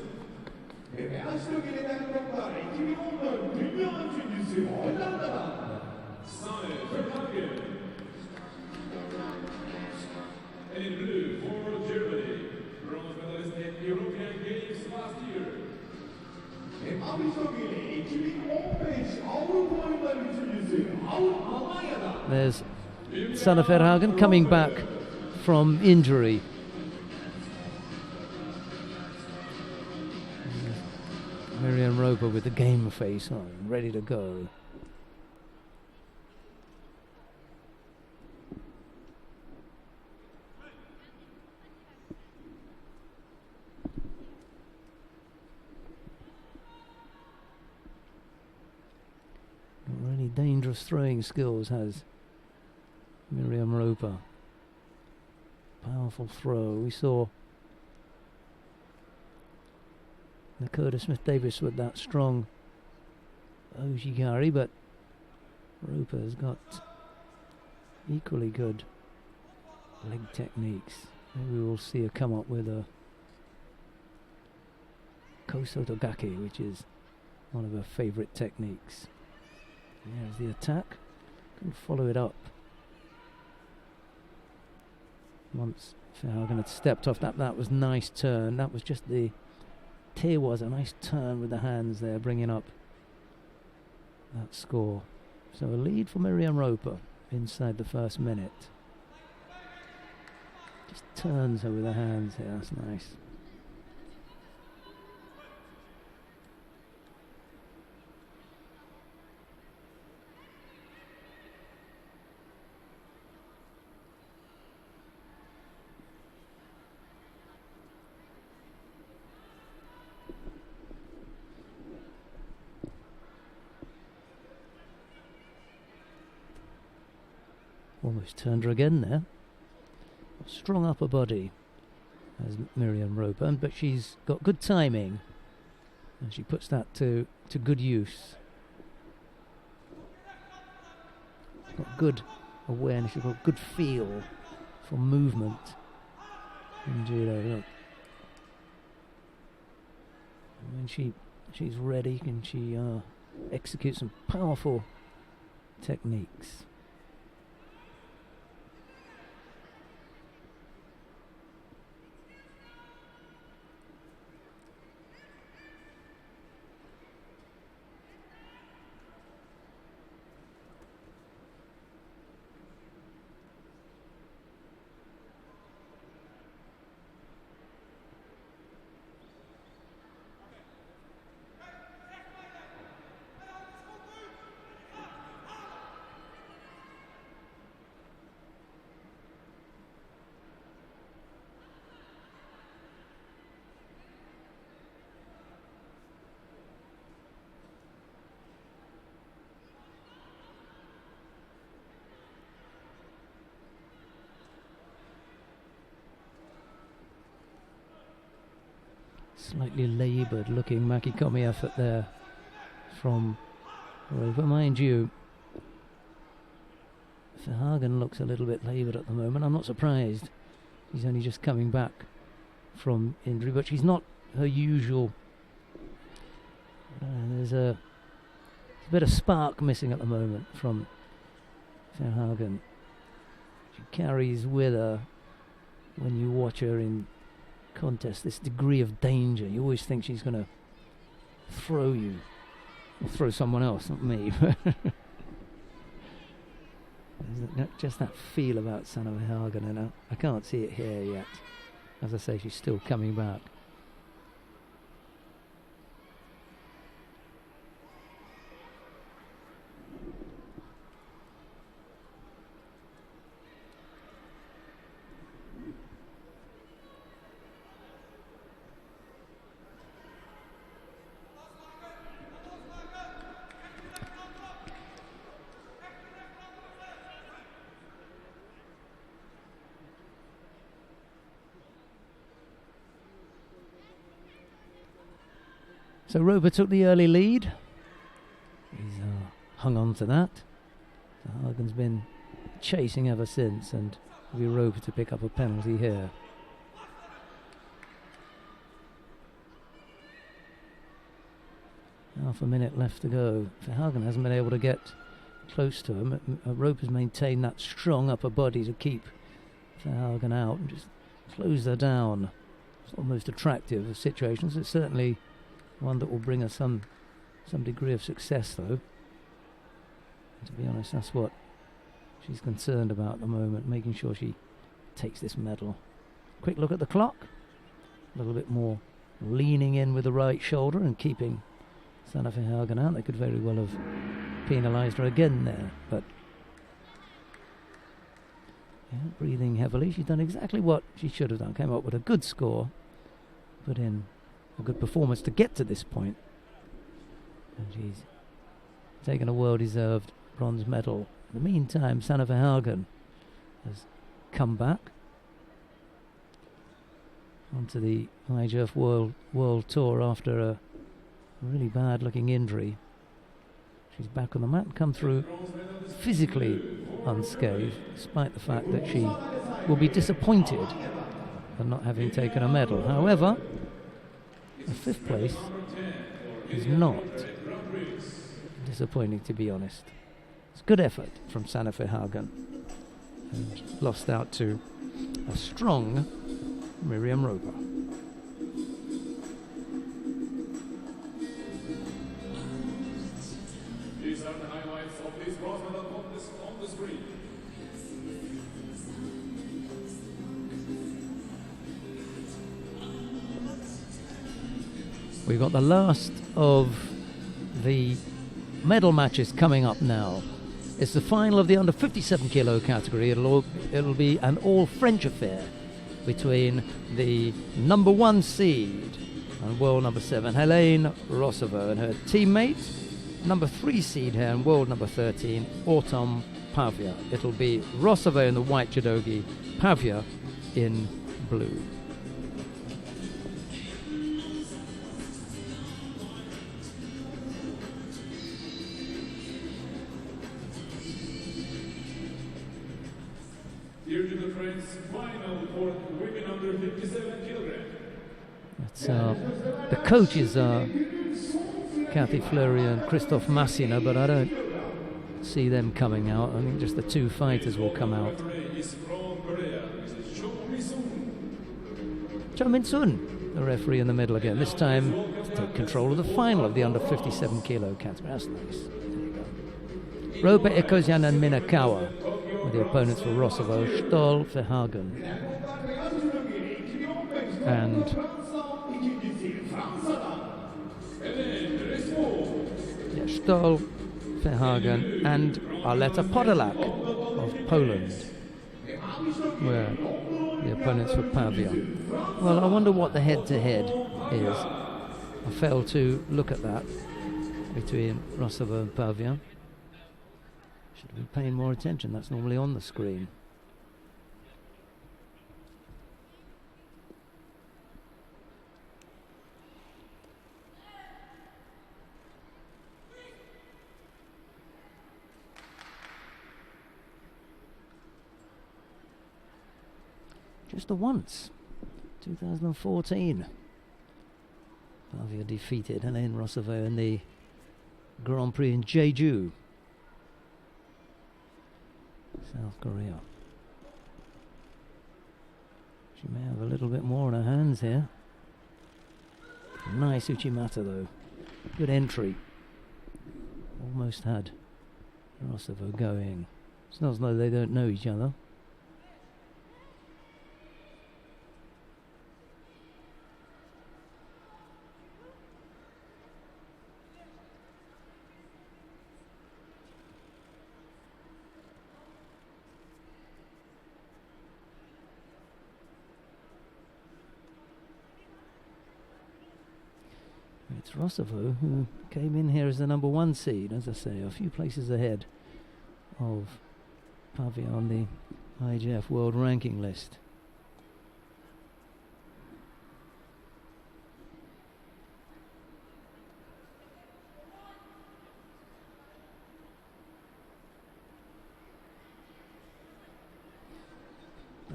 足の切れないブロッカー1ミ本の微妙な順にするオイランダだ Sanne Verhagen. And in blue for Germany, bronze medalist at European Games last year. アビショギリ1ミ本ページ青のポイントに順にする青甘やだ There's Sanne Verhagen coming back from injury. Miriam Roper with the game face on, ready to go. Really dangerous throwing skills has Miriam Roper. Powerful throw. We saw Dakota Smith-Davis with that strong Ojigari, but Roper's got equally good leg techniques. Maybe we'll see her come up with a Kosotogake, which is one of her favourite techniques. There's the attack. Can follow it up. Once Verhagen had stepped off, that was nice turn. That was just the Tear was a nice turn with the hands there, bringing up that score. So a lead for Miriam Roper inside the first minute. Just turns her with her hands here. That's nice. Almost turned her again there. Strong upper body as Miriam Roper, but she's got good timing and she puts that to good use. Got good awareness, she's got good feel for movement in judo. Look. And when she's ready, can she execute some powerful techniques. Slightly laboured looking Makikomi effort there from Roper. Mind you, Verhagen looks a little bit laboured at the moment. I'm not surprised. She's only just coming back from injury, but she's not her usual. There's a bit of spark missing at the moment from Verhagen. She carries with her, when you watch her in contest, this degree of danger. You always think she's going to throw you or throw someone else, not me. There's just that feel about Sanna Verhagen, and I can't see it here yet. As I say, she's still coming back. So Roper took the early lead. He's hung on to that. Verhagen's been chasing ever since, and it'll be Roper to pick up a penalty here. Half a minute left to go. Verhagen hasn't been able to get close to him. Roper's maintained that strong upper body to keep Verhagen out and just close her down. It's almost attractive of situations. It's certainly one that will bring us some degree of success, though. And to be honest, that's what she's concerned about at the moment, making sure she takes this medal. Quick look at the clock. A little bit more leaning in with the right shoulder and keeping Sanna Verhagen out. They could very well have penalised her again there, but yeah, breathing heavily. She's done exactly what she should have done. Came up with a good score, put in a good performance to get to this point, and she's taken a well-deserved bronze medal. In the meantime, Sanna Verhagen has come back onto the IJF World Tour after a really bad looking injury. She's back on the mat and come through physically unscathed, despite the fact that she will be disappointed at not having taken a medal. However, a 5th place is not disappointing, to be honest. It's good effort from Sanne Verhagen, and lost out to a strong Miriam Roper. These are the highlights of this bronze medal contest on the screen. We've got the last of the medal matches coming up now. It's the final of the under 57 kilo category. It'll be an all French affair between the number 1 seed and world number 7, Helene Rossovaux, and her teammate, number 3 seed here and world number 13, Autumn Pavia. It'll be Rossovaux in the white judogi, Pavia in blue. Here to the friends, final for women under 57 kilograms. That's, the coaches are Kathy Fleury and Christophe Massina, but I don't see them coming out. I think just the 2 fighters will come out. Is from Korea, Mrs. Cho Min-sun, the referee in the middle again, this time to take control of the final of the under 57 kilo category. That's nice. There you go. Roper, Ekosian and Minakawa, with the opponents for Rossovaux, Stoll, Verhagen, and Stoll, Verhagen, and Arleta Podolak of Poland were the opponents for Pavia. Well, I wonder what the head-to-head is. I failed to look at that between Rossovaux and Pavia. Should have been paying more attention. That's normally on the screen. Just the once, 2014. Pavia defeated Helene Rossovaux in the Grand Prix in Jeju, South Korea. She may have a little bit more on her hands here. Nice Uchimata though. Good entry. Almost had Rossovaux going. It's not as though they don't know each other. It's Rossovaux who came in here as the number 1 seed, as I say, a few places ahead of Pavia on the IJF World Ranking list.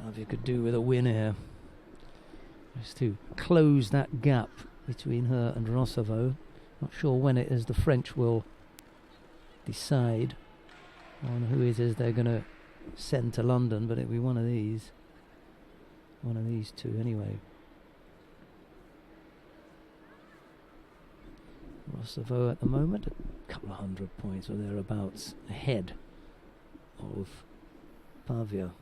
Pavia could do with a win here, just to close that gap between her and Rossovaux. Not sure when it is the French will decide on who it is they're going to send to London, but it'll be one of these two anyway. Rossovaux at the moment a couple of 100 points or thereabouts ahead of Pavia.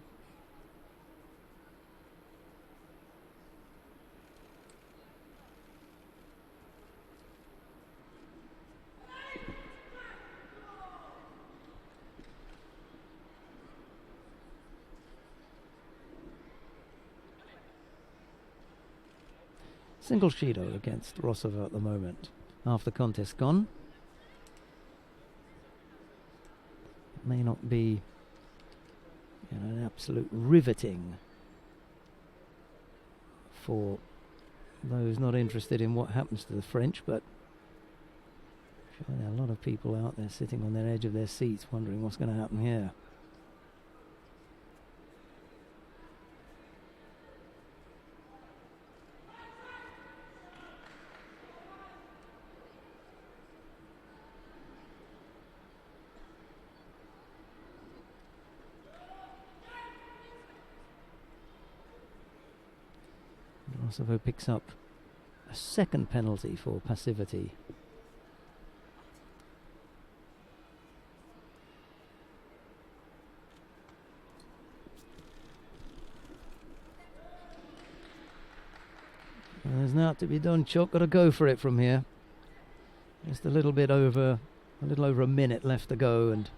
Single Shido against Rossovaux at the moment. Half the contest gone. It may not be An absolute riveting for those not interested in what happens to the French, but sure, there are a lot of people out there sitting on their edge of their seats wondering what's going to happen here. Kosovo picks up a second penalty for passivity. Well, there's now to be done. Chuck got to go for it from here. Just a little over a minute left to go, and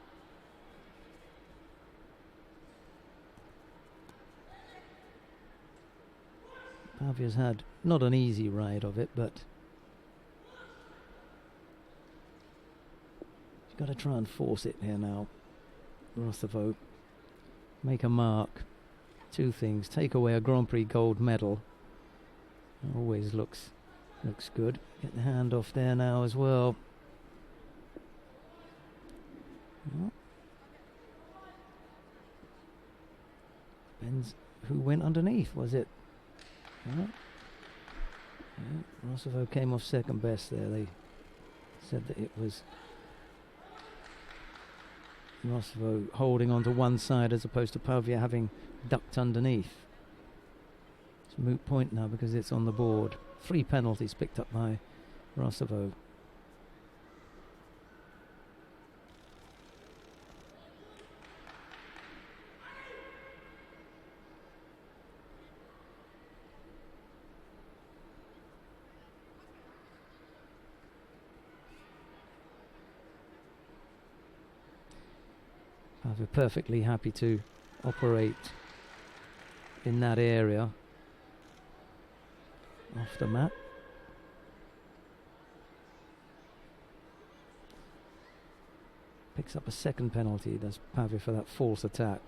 Pavia's had not an easy ride of it, but he's got to try and force it here now. Rostovo, make a mark. Two things: take away a Grand Prix gold medal. Always looks good. Get the hand off there now as well. Oh. Depends who went underneath. Was it? Yeah. Rostovo came off second best there. They said that it was Rostovo holding onto one side as opposed to Pavia having ducked underneath. It's a moot point now because it's on the board. 3 penalties picked up by Rostovo. Pavia perfectly happy to operate in that area off the mat. Picks up a second penalty, does Pavia, for that false attack.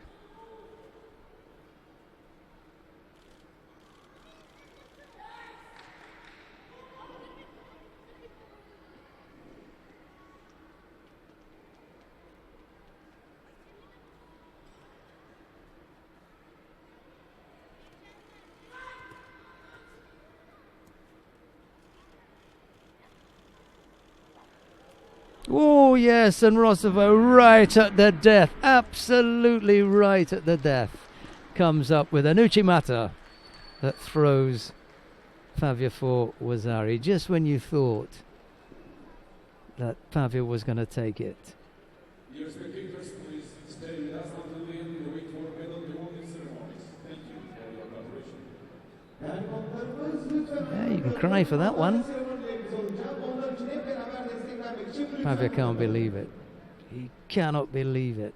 Oh yes, and Rostovo right at the death, absolutely right at the death, comes up with an Uchimata that throws Pavia for Wazzari, just when you thought that Pavia was going to take it. Dear spectators, please stay with us until the end. We wait for medal awarding ceremonies. Thank you for your collaboration. Yeah, you can cry for that one. Pavia can't believe it. He cannot believe it.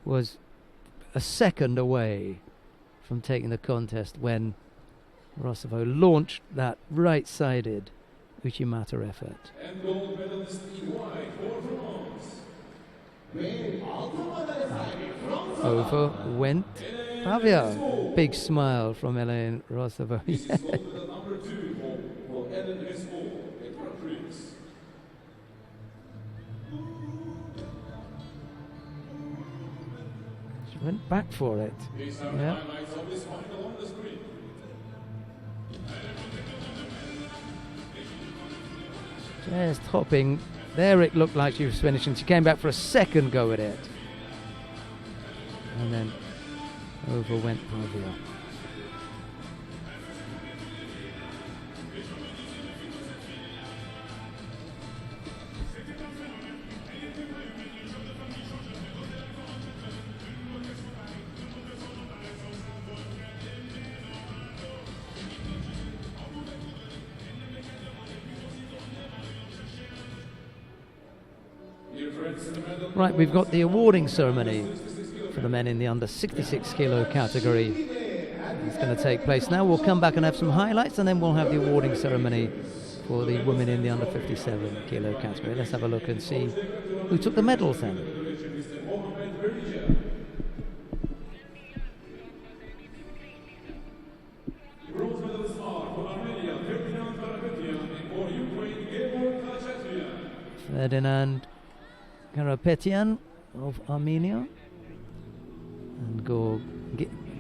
Was a second away from taking the contest when Rostovo launched that right-sided Uchimata effort. And gold medalist in white for France. Over went Pavia. Big smile from Elaine Rostovo. This is gold medal number 2 for Ellen Resco at Grand-Prix. She went back for it. These are the Yeah. highlights of this final on the screen. Just hopping. There it looked like she was finishing. She came back for a second go at it. And then over went Pavia. Right, we've got the awarding ceremony for the men in the under 66 kilo category. It's going to take place now. We'll come back and have some highlights, and then we'll have the awarding ceremony for the women in the under 57 kilo category. Let's have a look and see who took the medals then. Ferdinand Karapetyan of Armenia and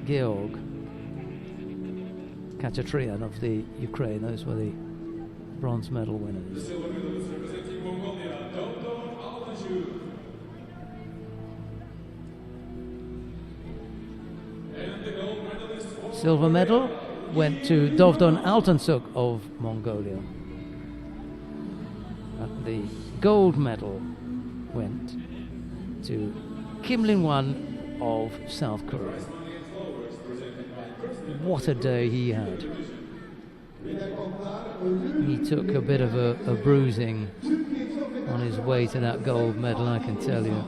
Georg Khachatryan of the Ukraine. Those were the bronze medal winners. Silver medalist representing Mongolia, Dovdon. And the gold medalist for Silver medal went to Dovdon Altansuk of Mongolia. The gold medal went to Kim Lin-wan of South Korea. What a day he had. He took a bit of a bruising on his way to that gold medal, I can tell you.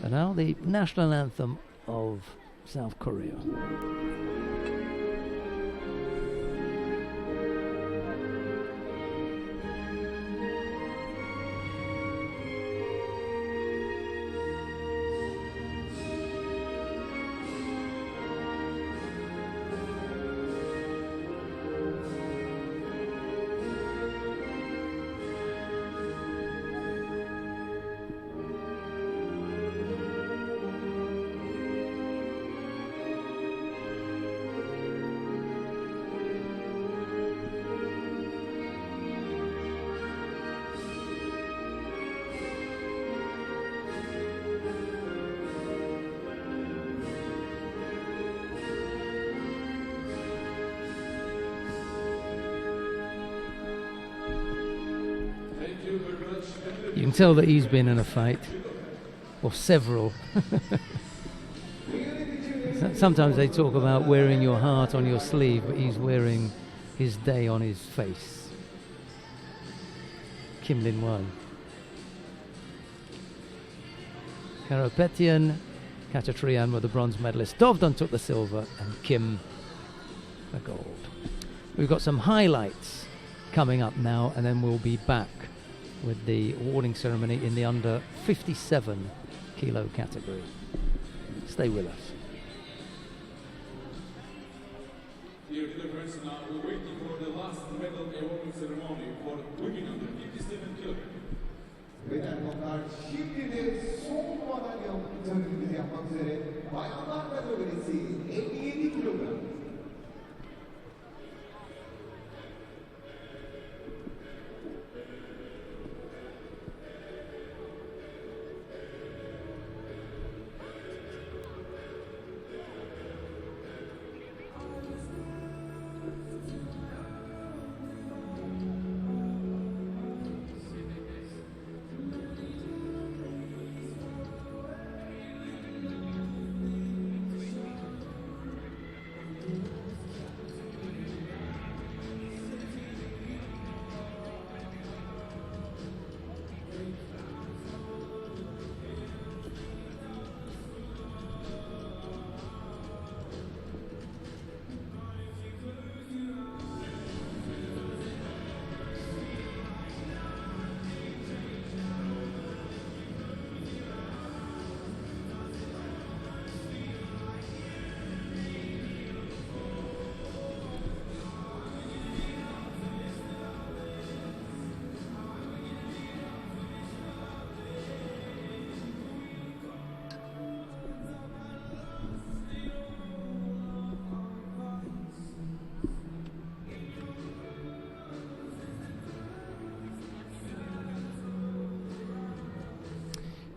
And now the national anthem of South Korea. You can tell that he's been in a fight, or several. Sometimes they talk about wearing your heart on your sleeve, but he's wearing his day on his face. Kim Lin-wan. Karapetyan, Khachatryan were the bronze medalists. Dovdon took the silver and Kim the gold. We've got some highlights coming up now, and then we'll be back with the awarding ceremony in the under 57 kilo category. Stay with us. Dear friends, now we're waiting for the last medal awarding ceremony for women under 57 kilograms. Veteranlar şimdi de son madalya törenimizi yapmak üzere bayanlar kategorisi 57 kilogram.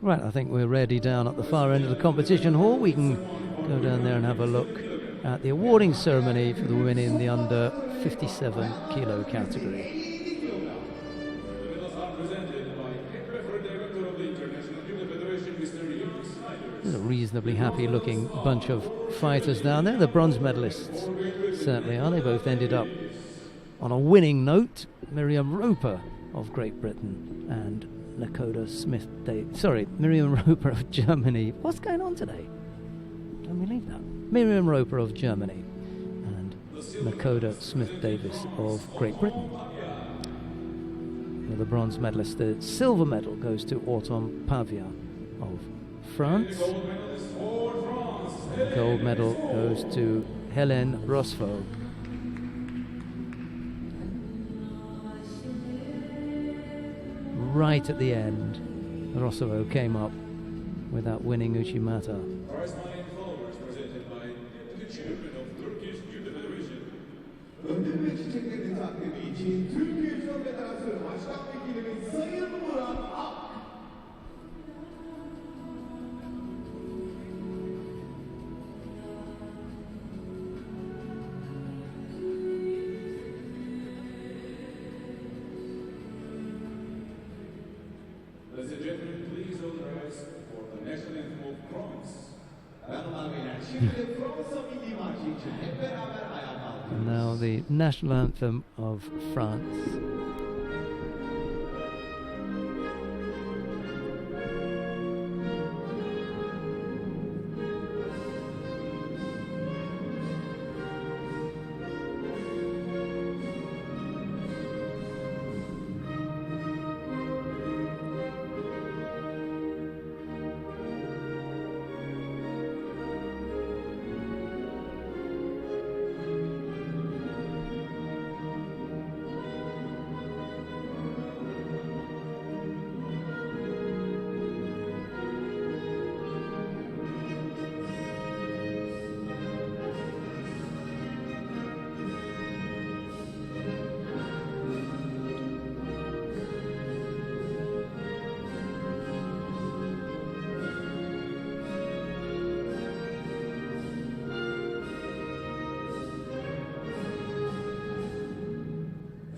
Right, I think we're ready down at the far end of the competition hall. We can go down there and have a look at the awarding ceremony for the women in the under 57 kilo category. The medals are presented by head referee director of the International Judo Federation, Mr. Snyder. There's a reasonably happy looking bunch of fighters down there. The bronze medalists certainly are. They both ended up on a winning note. Miriam Roper of Great Britain and Lakota Smith Miriam Roper of Germany. What's going on today? Don't believe that. Miriam Roper of Germany and Lakota Smith Davis of Great Britain. With the bronze medalist, the silver medal goes to Autumn Pavia of France. The gold medal goes to Hélène Rossevaux. Right at the end, Rossevaux came up without winning Uchimata. Prize money and followers presented by the chairman of Turkish Judo Federation. Ödül ve çiçeklerini takdimi için Türkiye Judo Federasyonu Başkan Vekilimiz Sayın Murat Ak. Ladies and gentlemen, please all rise for the national anthem of France. Hanımlar beyler, şimdi Fransa Milli Marşı için hep beraber ayağa kalkıyoruz. And now the national anthem of France.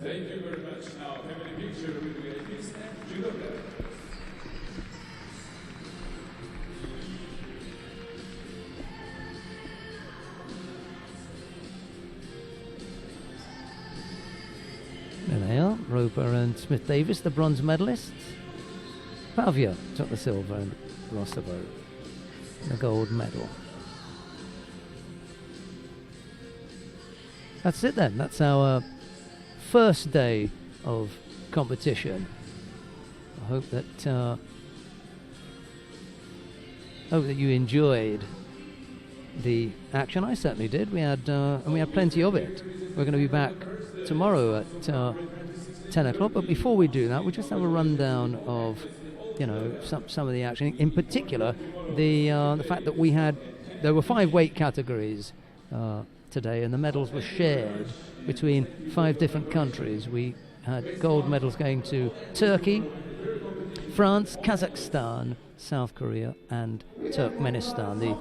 Thank you very much. Now, having a picture with the ladies and Judo Grand-Prix. There they are, Roper and Smith Davis, the bronze medalists. Pavia took the silver and Rossevaux the gold medal. That's it then. That's our first day of competition. I hope that you enjoyed the action. I certainly did. We had plenty of it. We're going to be back tomorrow at 10 o'clock. But before we do that, we'll just have a rundown of some of the action. In particular, the fact that there were 5 weight categories today, and the medals were shared between 5 different countries. We had gold medals going to Turkey, France, Kazakhstan, South Korea and Turkmenistan. The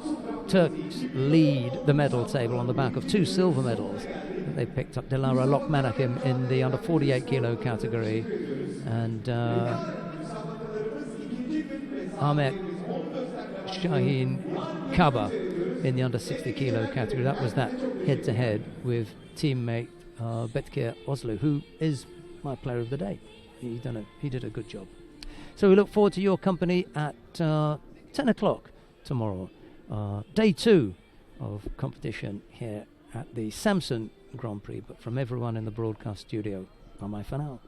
Turks lead the medal table on the back of 2 silver medals that they picked up. Dilara Lokmanakim in the under 48 kilo category and Ahmet Shaheen Kaba in the under 60 kilo category. That was that head-to-head with teammate Betkir Oslu, who is my player of the day. He did a good job. So we look forward to your company at 10 o'clock tomorrow. Day 2 of competition here at the Samsun Grand Prix. But from everyone in the broadcast studio, bye-bye for now.